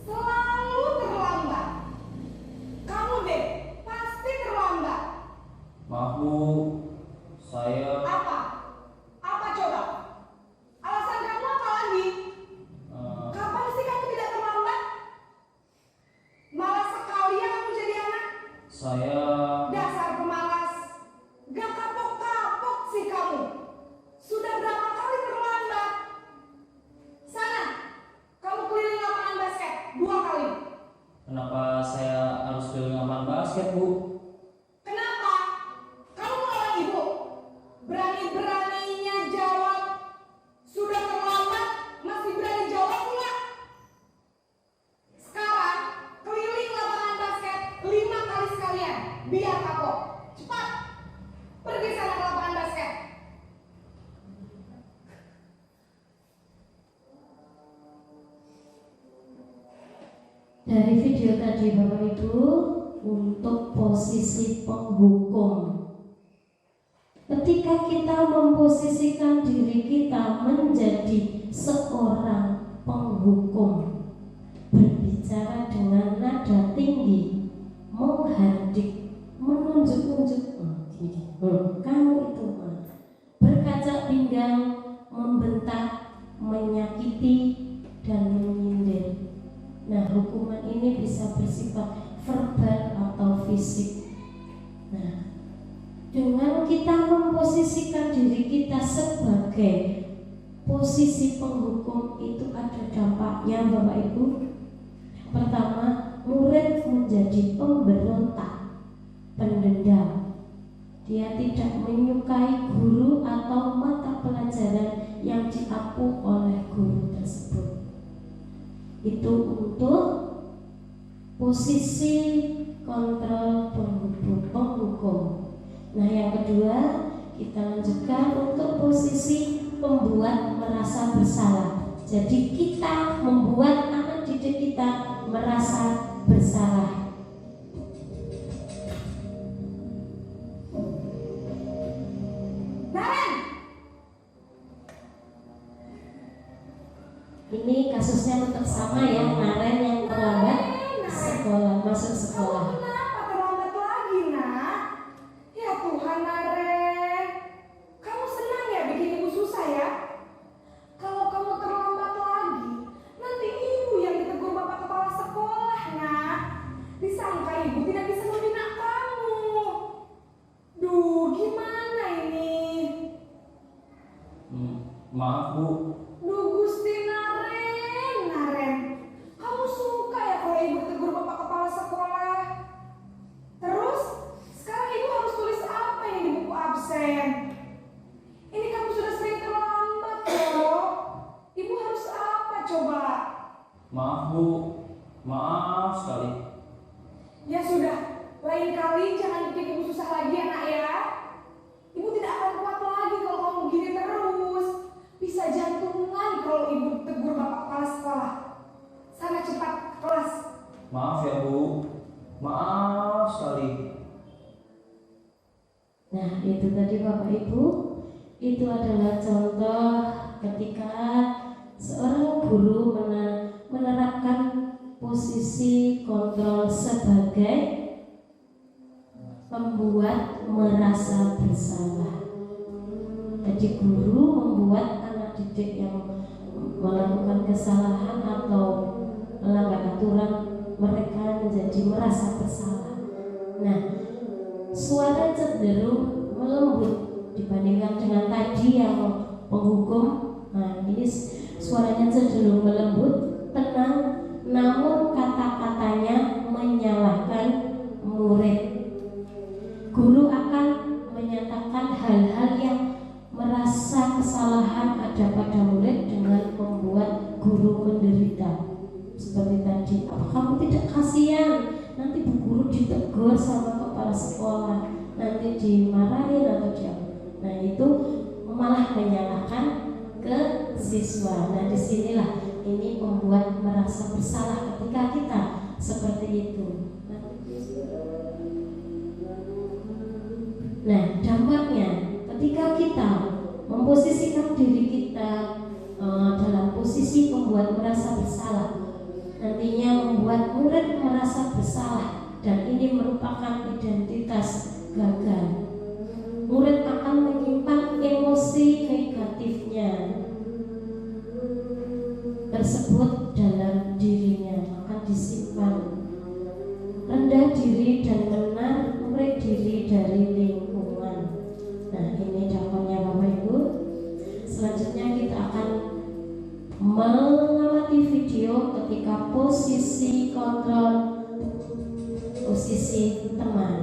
S6: Selalu terlambat. Kamu deh, pasti terlambat.
S5: Maaf, Bu. Saya
S6: Apa? Apa coba? Alasan kamu apa lagi? Kapan sih kamu tidak terlambat? Malas sekali ya kamu jadi anak.
S5: saya
S6: Dasar pemalas. Gak kapok-kapok sih kamu. Sudah berapa kali terlambat? Sana, kamu keliling lapangan basket 2 kali.
S5: kenapa saya harus keliling lapangan basket, Bu?
S6: Kenapa? Kamu melawan ibu? Berani-beraninya jawab. Sudah terlambat, masih berani jawab enggak? Sekarang, keliling lapangan basket 5 kali sekalian. Biar kapok. Cepat. Pergi sana ke lapangan basket.
S2: Dari video tadi Bapak Ibu, untuk posisi penghukum. Ketika kita memposisikan diri kita menjadi seorang penghukum, berbicara dengan nada tinggi, menghardik, menunjuk-nunjuk, kamu itu, berkaca pinggang, membentak, menyakiti, dan menyindir. Nah, hukuman ini bisa bersifat verbal atau fisik. Nah, dengan kita memposisikan diri kita sebagai posisi penghukum, itu ada dampaknya Bapak Ibu. Pertama, murid menjadi pemberontak, pendendam. Dia tidak menyukai guru atau mata pelajaran yang diapu oleh guru tersebut. Itu untuk posisi kontrol penghukum. Nah, yang kedua, kita lanjutkan untuk posisi pembuat merasa bersalah. Jadi kita membuat anak didik kita merasa bersalah. Ini kasusnya tetap sama ya, kemarin yang terlambat sekolah, masuk sekolah.
S6: Kamu kenapa terlambat lagi, nak? Ya Tuhan, Naren. Kamu senang ya bikin ibu susah ya? Kalau kamu terlambat lagi, nanti ibu yang ditegur bapak kepala sekolah, nak. Disangka ibu tidak bisa membina kamu. Duh, gimana ini?
S5: Maaf, Bu.
S6: Duh, Gusti Naren. Kamu suka ya kalau ibu tegur bapak kepala sekolah? Terus, sekarang ibu harus tulis apa ini di buku absen? Ini kamu sudah sering terlambat loh. Ibu harus apa coba?
S5: Maaf, Bu. Maaf sekali.
S6: Ya sudah, lain kali jangan bikin ibu susah lagi ya, nak ya. Ibu tidak akan kuat lagi kalau kamu gini terus. Bisa jantungan kalau ibu tegur bapak kepala sekolah. Sana cepat ke kelas.
S5: Maaf ya, Bu. Maaf sekali.
S2: Nah, itu tadi Bapak Ibu, itu adalah contoh ketika seorang guru menerapkan posisi kontrol sebagai pembuat merasa bersalah. Jadi guru membuat anak didik yang melakukan kesalahan atau melanggar aturan mereka menjadi merasa bersalah. Nah, suara cenderung melembut dibandingkan dengan tadi yang penghukum. Nah, ini suaranya cenderung melembut, tenang, namun kata-katanya menyalahkan murid. Guru akan menyatakan hal-hal yang merasa kesalahan ada pada murid dengan membuat guru menderita. Seperti tadi, apa kamu tidak kasihan? Nanti bu guru ditegur sama kepala sekolah, nanti dimarahin atau diapa. Nah, itu malah menyalahkan ke siswa. Nah, disinilah ini membuat merasa bersalah ketika kita seperti itu. Nah, dampaknya ketika kita memposisikan diri kita dalam posisi pembuat merasa bersalah, bersalah. Nantinya membuat murid merasa bersalah dan ini merupakan identitas gagal. Murid akan menyimpan emosi negatifnya tersebut dalam dirinya, maka disimpan. Rendah diri dan menarik diri dari lingkungan. Nah, ini contohnya Bapak Ibu. Selanjutnya kita akan mengamati video ketika posisi kontrol, posisi teman.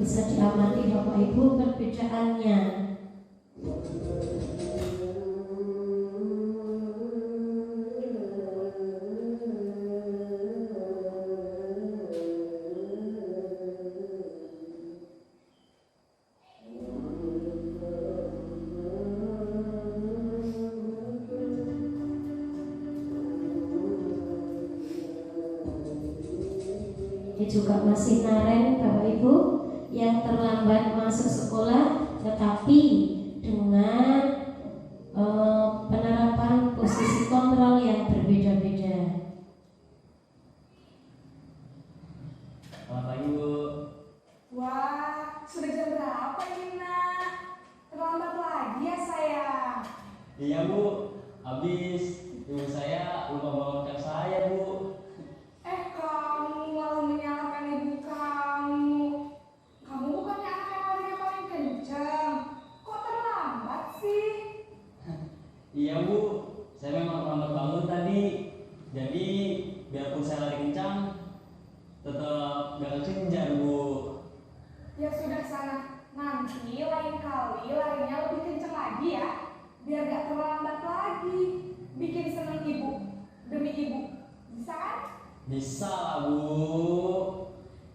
S2: Bisa diamati Bapak Ibu perbedaannya. Ini juga masih Naren Bapak Ibu yang terlambat masuk sekolah, tetapi dengan penerapan posisi kontrol yang berbeda-beda.
S5: Selamat pagi Bu.
S6: Wah, sudah jam berapa ini nak? Terlambat lagi ya sayang.
S5: Iya Bu, habis ibu saya lupa bangunkan saya Bu.
S6: Kamu malah menyalahkan ibu kamu. Kamu bukannya anak yang larinya paling kencang. Kok terlambat sih?
S5: Iya Bu, saya memang terlambat bangun tadi. Jadi biarpun saya lari kencang, tetap gak kekejar Bu.
S6: Ya sudah sana. Nanti lain kali larinya lebih kencang lagi ya. Biar gak terlambat lagi. Bikin seneng ibu. Demi ibu. Bisa kan?
S5: Bisa lah Bu.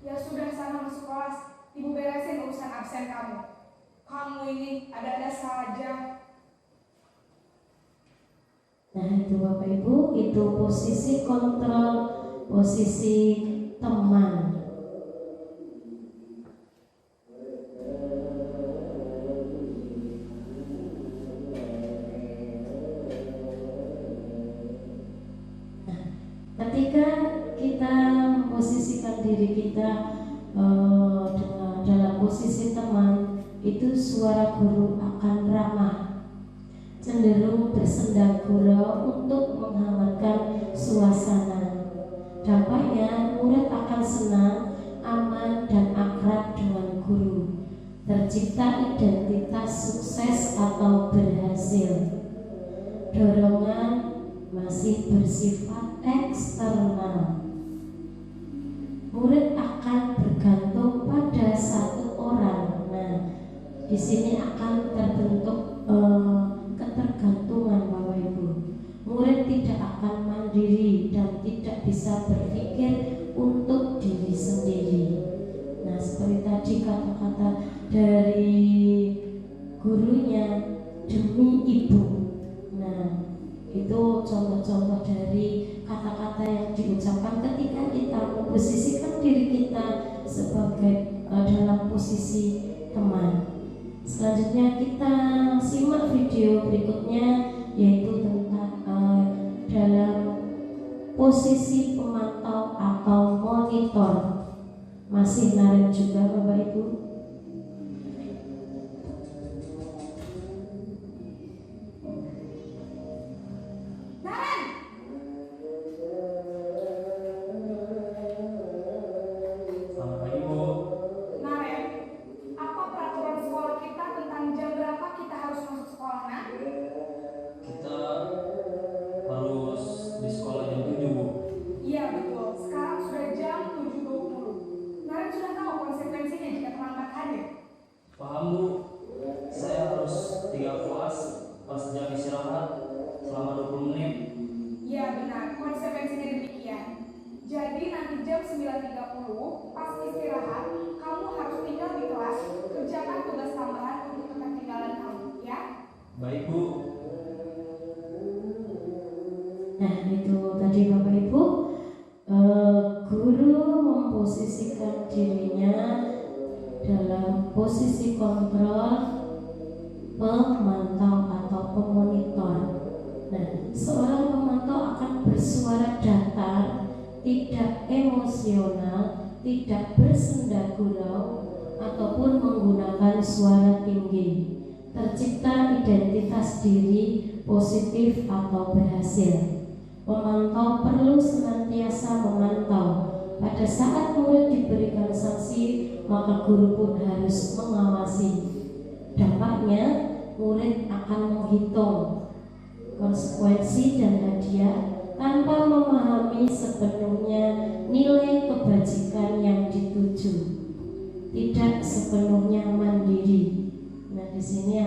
S6: Ya sudah sana masuk kelas. Ibu beresin urusan absen kamu. Kamu ini ada-ada saja.
S2: Nah, itu Bapak Ibu, itu posisi kontrol, posisi teman. Nah, ketika kita memposisikan diri kita dalam posisi teman, itu suara guru akan ramah, cenderung bersenda gurau untuk menghangatkan suasana. Dampaknya murid akan senang, aman dan akrab dengan guru. Tercipta identitas sukses atau berhasil. Dorongan masih bersifat eksternal. Murid akan bergantung pada satu orang. Nah, di sini akan terbentuk ketergantungan Bapak Ibu. Murid tidak akan mandiri dan tidak bisa berpikir untuk diri sendiri. Nah, seperti tadi kata-kata dari gurunya, demi ibu. Nah, itu contoh-contoh dari kata-kata yang diucapkan ketika kita memposisikan diri kita sebagai dalam posisi teman. Selanjutnya kita simak video berikutnya, yaitu tentang dalam posisi pemantau atau monitor. Masih Naren juga Bapak Ibu.
S6: Naren!
S5: Selamat pagi Bu.
S6: Naren, apa peraturan sekolah kita tentang jam berapa kita harus masuk sekolah, nak?
S5: Kita harus di sekolah jam 7 Bu.
S6: Iya betul, sekarang sudah jam 7.20. Naren sudah tahu konsekuensinya jika terlambat hadir.
S5: Paham Bu, saya harus tinggal kelas pas jam istirahat selama 20 menit.
S6: Iya benar, konsekuensinya demikian. Jadi nanti jam 9.30 pas istirahat, kamu harus tinggal di kelas, kerjakan tugas tambahan untuk ketertinggalan kamu, ya?
S5: Baik Bu.
S2: Nah, itu tadi Bapak Ibu, guru memposisikan dirinya dalam posisi kontrol, pemantau atau pemonitor. Nah, seorang pemantau bersuara datar, tidak emosional, tidak bersenda gurau, ataupun menggunakan suara tinggi. Tercipta identitas diri positif atau berhasil. Pemantau perlu senantiasa memantau. Pada saat murid diberikan sanksi, maka guru pun harus mengawasi. Dampaknya, murid akan menghitung konsekuensi dan hadiah tanpa memahami sepenuhnya nilai kebajikan yang dituju. Tidak sepenuhnya mandiri. Nah, di sini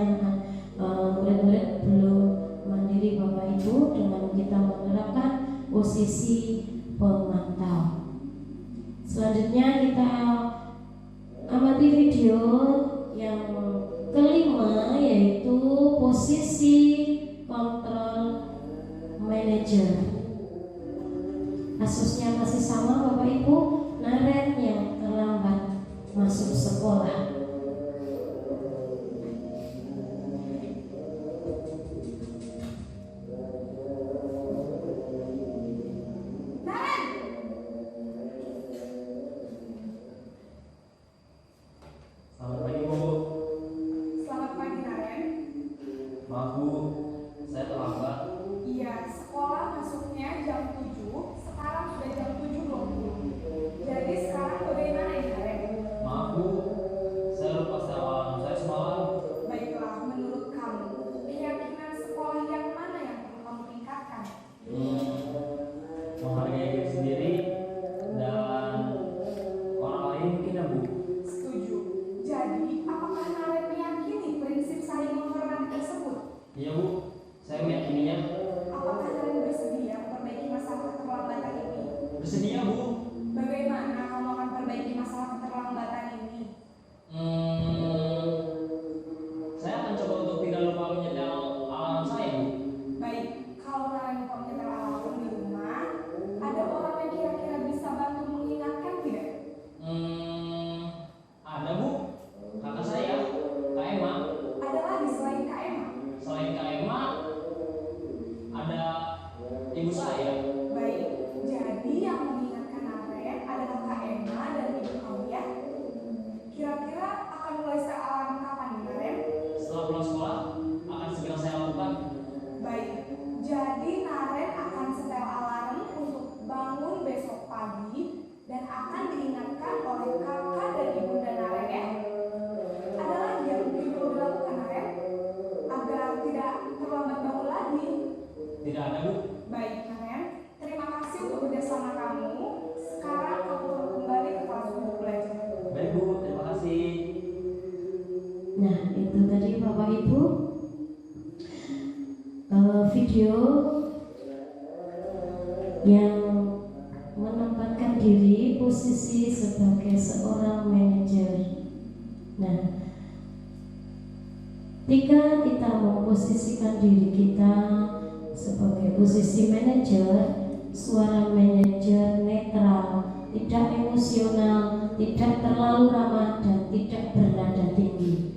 S2: murid-murid belum mandiri Bapak Ibu dengan kita menerapkan posisi pemantau. Selanjutnya kita amati video yang kelima, yaitu posisi kontrol manager. Kasusnya masih sama Bapak Ibu, Naren yang terlambat masuk sekolah.
S5: Selamat pagi Bu.
S6: Selamat pagi Naren.
S5: Maaf Bu, saya terlambat.
S6: Iya, sekolah masuknya jam 7, sekarang sudah jam 7.20. Jadi sekarang bagaimana ya Naren?
S5: Maaf Bu, saya lupa setelah saya semalam.
S6: Baiklah, menurut kamu, keyakinan sekolah yang mana yang perlu kamu tingkatkan?
S5: Menghargai diri sendiri dan orang lain mungkin ya Bu.
S6: Setuju. Jadi, apakah Naren meyakini prinsip saling menghormati tersebut?
S5: Iya Bu, saya meyakininya.
S6: Apakah Naren bersedia memperbaiki masalah keterlambatan ini?
S5: Bersedia Bu.
S6: Bagaimana kamu akan perbaiki masalah keterlambatan ini?
S5: Saya akan coba untuk tidak lupa menyetel alarm saya Bu.
S6: Baik, kalau Naren lupa menyetel alarm di rumah, ada orang yang kira-kira bisa bantu mengingatkan tidak?
S5: Ada Bu, kakak saya, Kak Emma.
S6: Ada lagi selain Kak Emma?
S5: Selain Kak Emma, ada ibu saya.
S6: Baik, jadi yang mengingatkan Naren adalah Kak Emma dan ibu kamu ya? Kira-kira akan mulai setel alarm kapan nih Naren?
S5: Setelah pulang sekolah, akan segera saya lakukan.
S6: Baik, jadi Naren akan setel alarm untuk bangun besok pagi dan akan diingatkan oleh kakak dan ibunda Naren ya. Ada lagi yang mungkin perlu dilakukan Naren agar tidak terlambat bangun lagi.
S5: Tidak ada Bu.
S6: Baik Naren, terima kasih untuk kerjasama kamu. Sekarang kamu perlu kembali ke kelas untuk belajar.
S5: Baik Bu, terima kasih.
S2: Nah, itu tadi Bapak Ibu video yang menempatkan diri posisi sebagai seorang manajer. Nah, ketika kita memposisikan diri kita sebagai posisi manajer, suara manajer netral, tidak emosional, tidak terlalu ramah, dan tidak bernada tinggi.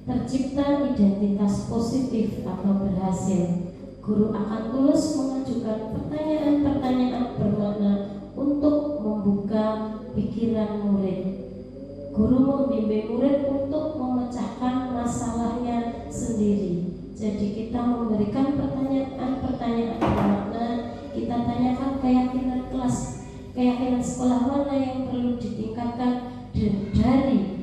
S2: Tercipta identitas positif atau berhasil. Guru akan tulus mengajukan pertanyaan-pertanyaan bermakna untuk membuka pikiran murid. Guru membimbing murid untuk memecahkan masalahnya sendiri. Jadi kita memberikan pertanyaan-pertanyaan bermakna. Kita tanyakan keyakinan kelas, keyakinan sekolah mana yang perlu ditingkatkan dari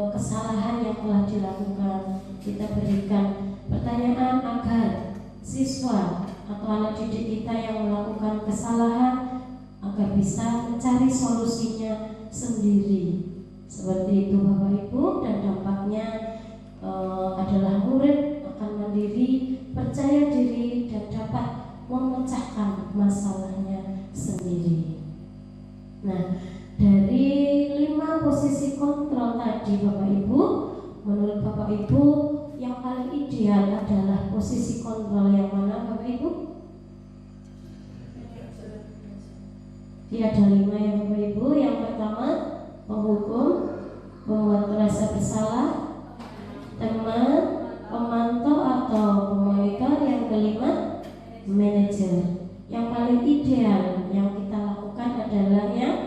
S2: kesalahan yang telah dilakukan. Kita berikan pertanyaan agar siswa atau anak didik kita yang melakukan kesalahan agar bisa mencari solusinya sendiri. Seperti itu Bapak Ibu, dan dampaknya adalah murid akan mandiri, percaya diri, dan dapat memecahkan masalahnya sendiri. Nah, dari 5 posisi kontrol tadi Bapak Ibu, menurut Bapak Ibu yang paling ideal adalah posisi kontrol yang mana Bapak Ibu? Ada 5 ya Bapak Ibu. Yang pertama penghukum, pembuat merasa bersalah, teman, pemantau atau pemonitor. Yang kelima manajer. Yang paling paling ideal yang kita lakukan adalah yang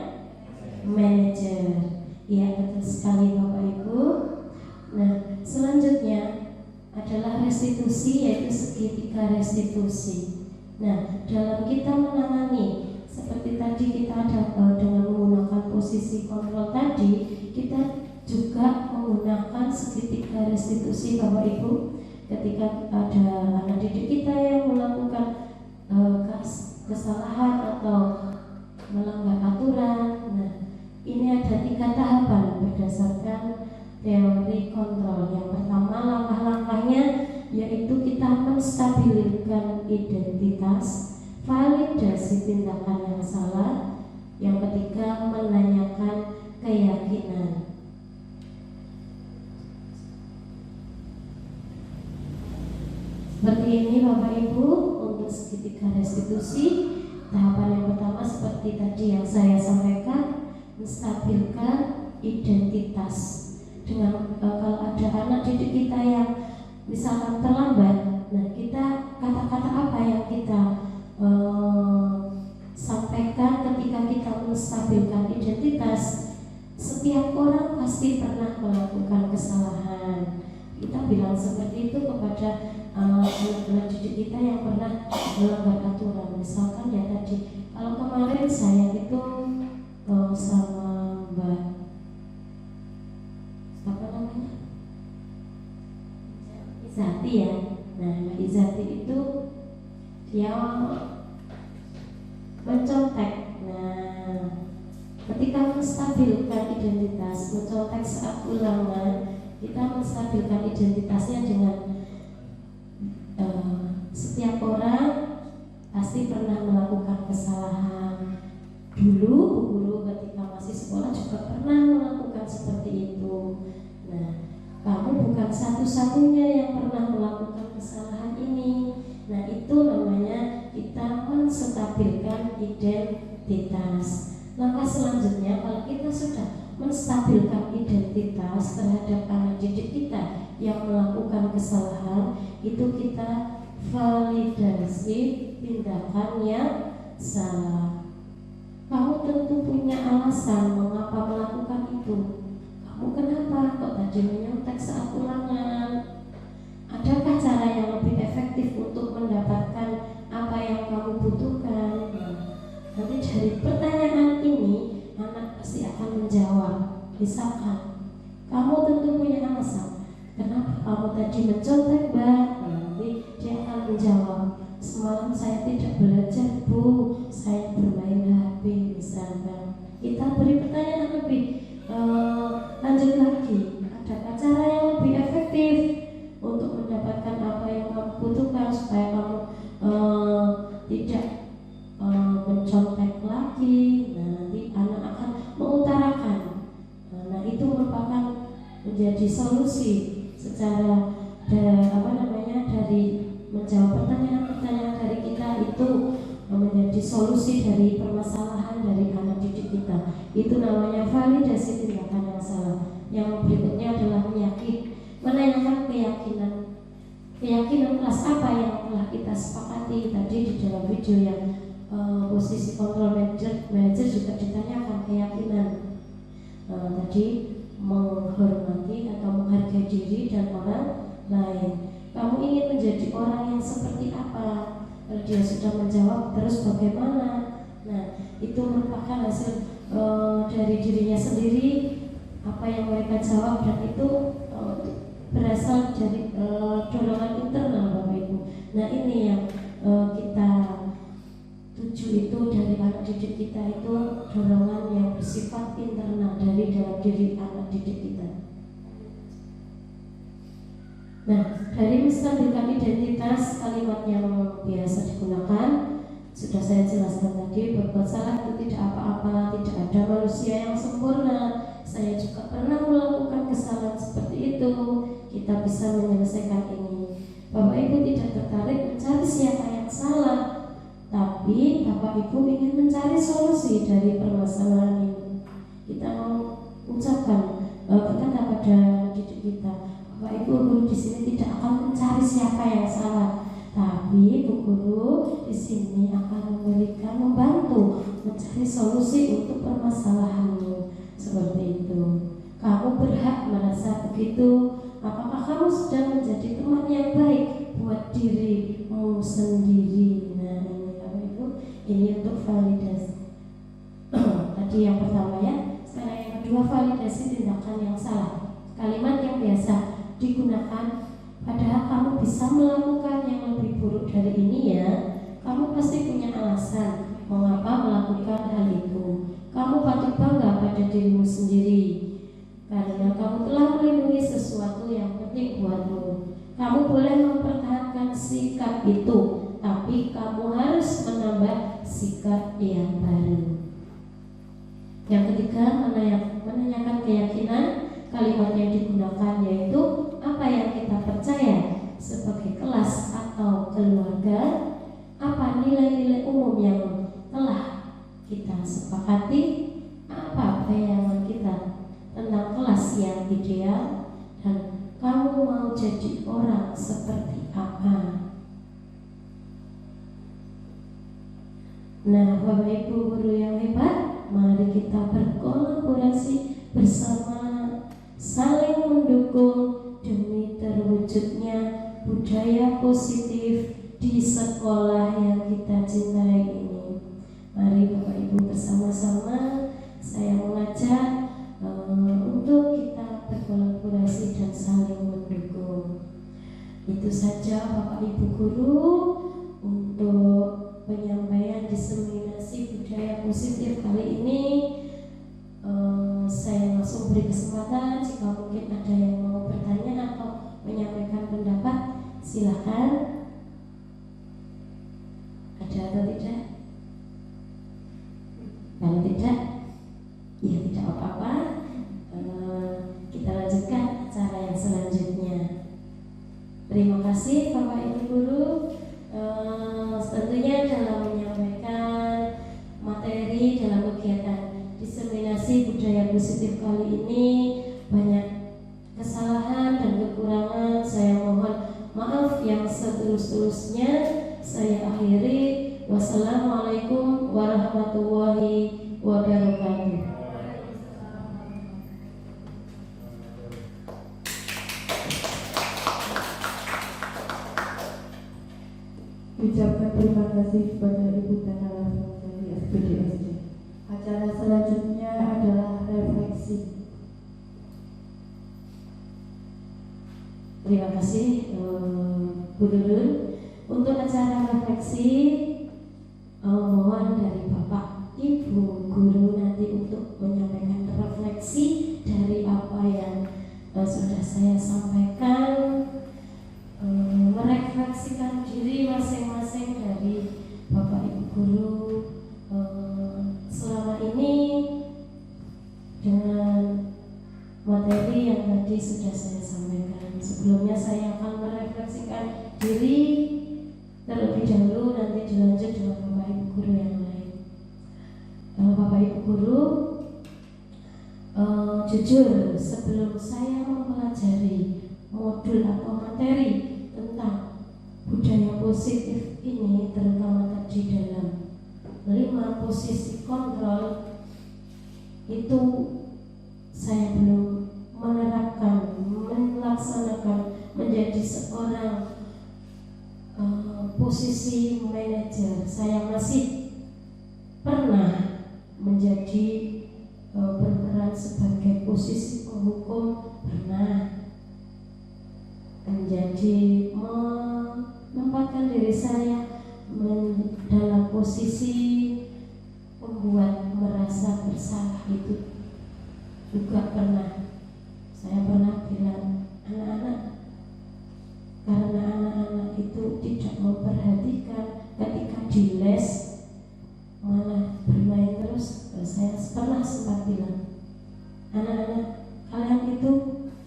S2: manajer. Ya, betul sekali Bapak Ibu. Nah, selanjutnya adalah restitusi, yaitu segitiga restitusi. Nah, dalam kita menangani seperti tadi kita ada dengan menggunakan posisi kontrol tadi, kita juga menggunakan segitiga restitusi Bapak Ibu. Ketika ada anak didik kita yang melakukan kesalahan atau melanggar aturan, nah ini ada 3 tahapan berdasarkan teori kontrol. Yang pertama, langkah-langkahnya yaitu kita menstabilkan identitas, validasi tindakan yang salah. Yang ketiga, menanyakan keyakinan. Seperti ini Bapak Ibu untuk segitiga restitusi. Tahapan yang pertama seperti tadi yang saya sampaikan, menstabilkan identitas. Dengan kalau ada anak didik kita yang misalkan terlambat, nah kita kata-kata apa yang kita sampaikan ketika kita menstabilkan identitas. Setiap orang pasti pernah melakukan kesalahan. Kita bilang seperti itu kepada anak didik kita yang pernah melanggar aturan. Misalkan ya tadi, kalau kemarin saya itu sama Mbak apa namanya, Izati ya. Nah, Mbak Izati itu dia mencontek. Nah, ketika menstabilkan identitas, mencontek saat ulangan, kita menstabilkan identitasnya dengan setiap orang pasti pernah melakukan kesalahan. Dulu Bu Guru ketika masih sekolah juga pernah melakukan seperti itu. Nah, kamu bukan satu-satunya yang pernah melakukan kesalahan ini. Nah, itu namanya kita menstabilkan identitas. Langkah selanjutnya, kalau kita sudah menstabilkan identitas terhadap anak didik kita yang melakukan kesalahan, itu kita validasi tindakan yang salah. Kamu tentu punya alasan mengapa melakukan itu. Kamu kenapa kok tadi menyontek saat ulangan? Adakah cara yang lebih efektif untuk mendapatkan apa yang kamu butuhkan? Nanti dari pertanyaan ini anak pasti akan menjawab. Misalkan kamu tentu punya alasan, kenapa kamu tadi mencontek Mbak? Nanti dia akan menjawab, semalam saya tidak belajar Bu, saya bermain HP misalkan. Kita beri pertanyaan lebih lanjut lagi. Adakah cara yang lebih efektif untuk mendapatkan apa yang kamu butuhkan supaya kamu tidak mencontek lagi? Nah, nanti anak akan mengutarakan. Nah, itu merupakan menjadi solusi secara dari menjawab pertanyaan-pertanyaan dari kita itu menjadi solusi dari permasalahan dari anak didik kita. Itu namanya validasi tindakan yang salah. Yang berikutnya adalah menanyakan keyakinan. Keyakinan kelas apa yang telah kita sepakati tadi di dalam video yang posisi kontrol manager juga ditanyakan keyakinan. Tadi menghormati atau menghargai diri dan orang lain. Kamu ingin menjadi orang yang seperti apa? Kalau dia sudah menjawab, terus bagaimana? Nah, itu merupakan hasil dari dirinya sendiri, apa yang mereka jawab, dan itu berasal dari dorongan internal Bapak Ibu. Nah, ini yang kita tuju itu dari anak didik kita, itu dorongan yang bersifat internal dari dalam diri anak didik kita. Nah, dari menstabilkan identitas, kalimat yang biasa digunakan sudah saya jelaskan tadi. Berbuat salah itu tidak apa-apa, tidak ada manusia yang sempurna. Saya juga pernah melakukan kesalahan seperti itu. Kita bisa menyelesaikan ini. Bapak Ibu tidak tertarik mencari siapa yang salah, tapi Bapak Ibu ingin mencari solusi dari permasalahan ini. Kita mau ucapkan berkata pada didik kita, Bapak Ibu, guru di sini tidak akan mencari siapa yang salah, tapi Bu Guru di sini sini akan membantu mencari solusi untuk permasalahanmu. Seperti itu. Kamu berhak merasa begitu. Apakah kamu sudah menjadi teman yang baik buat dirimu sendiri? Nah, ini Bapak Ibu, ini untuk validasi. Tadi yang pertama ya. Sekarang yang kedua, validasi tindakan yang salah. Kalimat yang biasa digunakan padahal kamu bisa melakukan yang lebih buruk dari ini ya. Kamu pasti punya alasan mengapa melakukan hal itu. Kamu patut bangga pada dirimu sendiri karena kamu telah melindungi sesuatu yang penting buatmu. Kamu boleh mempertahankan sikap itu, tapi kamu harus menambah sikap yang baru. Yang ketiga, menanyakan keyakinan. Kalimat yang digunakan yaitu apa yang kita percaya sebagai kelas atau keluarga, apa nilai-nilai umum yang telah kita sepakati, apa bayangan kita tentang kelas yang ideal, dan kamu mau jadi orang seperti apa. Nah, Bapak Ibu guru yang hebat, mari kita berkolaborasi bersama, saling mendukung demi terwujudnya budaya positif di sekolah yang kita cintai ini. Mari Bapak Ibu bersama-sama saya mengajak untuk kita berkolaborasi dan saling mendukung. Itu saja Bapak Ibu guru untuk penyampaian diseminasi budaya positif kali ini. Saya langsung beri kesempatan jika mungkin ada yang mau bertanya atau menyampaikan pendapat, silakan. Ada atau tidak? Kalau tidak, ya tidak apa-apa. Kita lanjutkan acara yang selanjutnya. Terima kasih Bapak Ibu guru. Tentunya dalam menyampaikan materi dalam kegiatan diseminasi budaya positif kali ini banyak kesalahan dan kekurangan. Saya mohon maaf yang setulus-tulusnya. Saya akhiri. Wassalamualaikum warahmatullahi wabarakatuh.
S1: Ucapkan terima kasih kepada Ibu Tanara dari SPDSD. Acara selanjutnya adalah refleksi.
S2: Terima kasih Bu Nurul. Untuk acara refleksi, mohon dari Bapak Ibu guru nanti untuk menyampaikan refleksi dari apa yang sudah saya sampaikan, merefleksikan diri masing-masing dari Bapak Ibu guru selama ini dengan materi yang tadi sudah saya sampaikan. Sebelumnya saya akan merefleksikan diri terlebih dahulu, nanti dilanjut dengan Bapak Ibu guru yang lain. Bapak Ibu guru, jujur sebelum saya mempelajari modul atau materi tentang budaya positif ini, terutama tadi dalam 5 posisi kontrol, itu saya belum menerapkan, melaksanakan menjadi seorang posisi manajer. Saya masih pernah menjadi berperan sebagai posisi penghukum, pernah menjadi menempatkan diri saya dalam posisi membuat merasa bersalah, itu juga pernah. Saya pernah bilang anak-anak, karena anak-anak itu tidak memperhatikan ketika di les malah bermain terus. Saya pernah sempat bilang, anak-anak kalian itu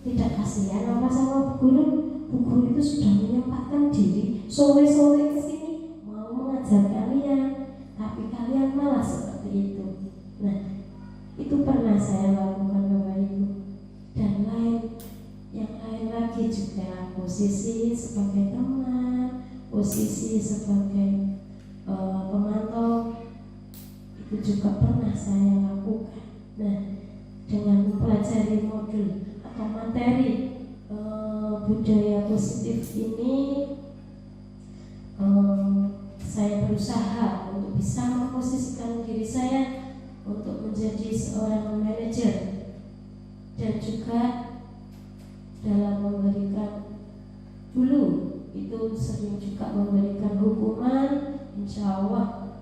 S2: tidak kasihan apa sama bu guru? Bu guru itu sudah menyempatkan diri sore-sore kesini mau mengajar kalian, tapi kalian malah seperti itu. Nah, itu pernah saya lakukan Bapak Ibu. Dan yang lain lagi juga, posisi sebagai teman, posisi sebagai pemantau itu juga pernah saya lakukan. Nah, dengan mempelajari modul atau materi budaya positif ini, saya berusaha untuk bisa memposisikan diri saya untuk menjadi seorang manajer, dan juga dalam memberikan, dulu itu sering juga memberikan hukuman. Insya Allah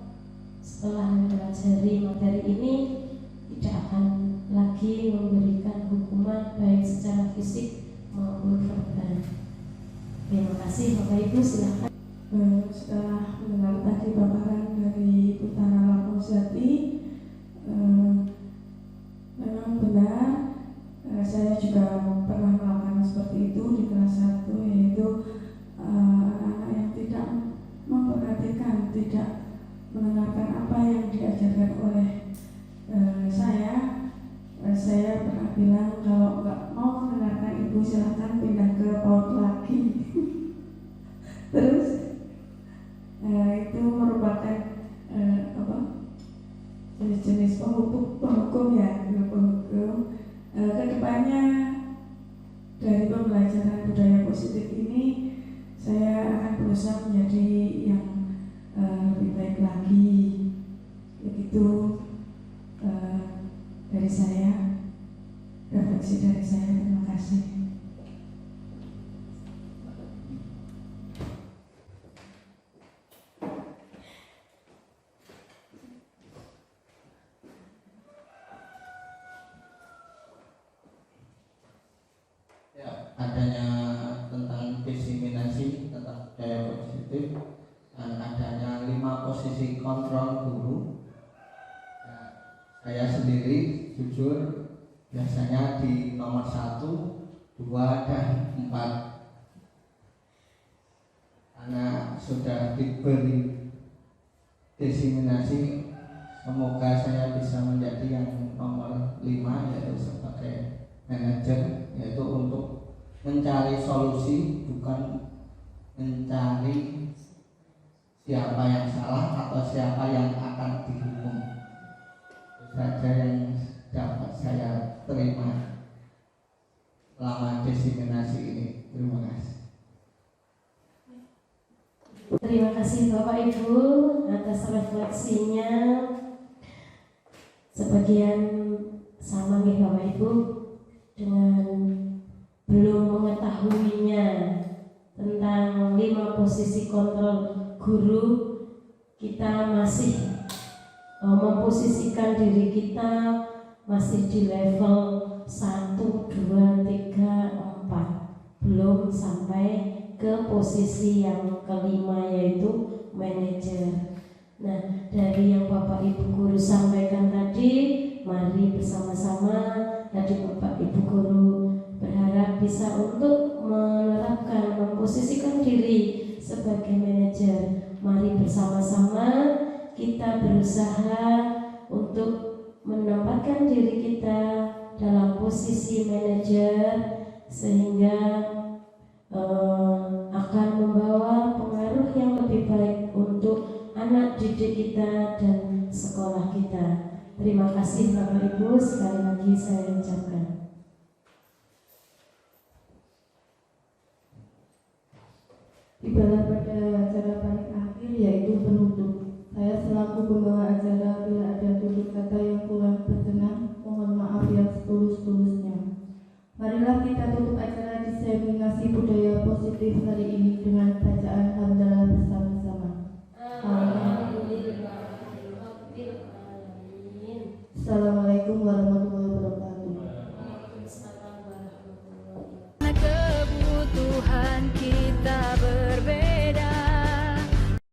S2: setelah mempelajari materi ini tidak akan lagi memberikan hukuman baik secara fisik maupun verbal. Terima kasih Bapak Ibu, silakan.
S1: Setelah mendengar tadi paparan dari Ibu Tana Lampungsari, memang benar, saya juga pernah melakukan seperti itu di kelas 1, yaitu anak-anak yang tidak memperhatikan, tidak mendengarkan apa yang diajarkan oleh saya. Saya pernah bilang kalau nggak mau mendengarkan ibu silakan pindah ke PAUD lagi. Terus itu merupakan jenis-jenis penghukum ya, penghukum. Kedepannya dari pembelajaran budaya positif ini saya akan berusaha menjadi yang lebih baik lagi. Begitu dari saya, refleksi dari saya. Terima kasih.
S7: Ya, adanya tentang diseminasi tentang budaya positif dan adanya 5 posisi kontrol guru. Ya, saya sendiri jujur biasanya di nomor 1, 2, dan 4 karena sudah diberi diseminasi. Semoga saya bisa menjadi yang nomor 5, yaitu sebagai manajer, yaitu untuk mencari solusi, bukan mencari siapa yang salah atau siapa yang akan dihukum. Itu saja yang dapat saya terima selama diseminasi ini. Terima kasih.
S2: Terima kasih Bapak Ibu atas refleksinya. Sebagian sama nih Bapak Ibu, dengan belum mengetahuinya tentang 5 posisi kontrol guru, kita masih memposisikan diri kita masih di level 1, 2, 3, 4, belum sampai ke posisi yang kelima, yaitu manajer. Nah, dari yang Bapak Ibu guru sampaikan tadi, mari bersama-sama tadi Bapak Ibu guru berharap bisa untuk menerapkan, memposisikan diri sebagai manajer. Mari bersama-sama kita berusaha untuk menempatkan diri kita dalam posisi manajer, sehingga akan membawa pengaruh yang lebih baik untuk anak didik kita dan sekolah kita. Terima kasih Bapak Ibu, sekali lagi saya ucapkan.
S1: Tibalah pada acara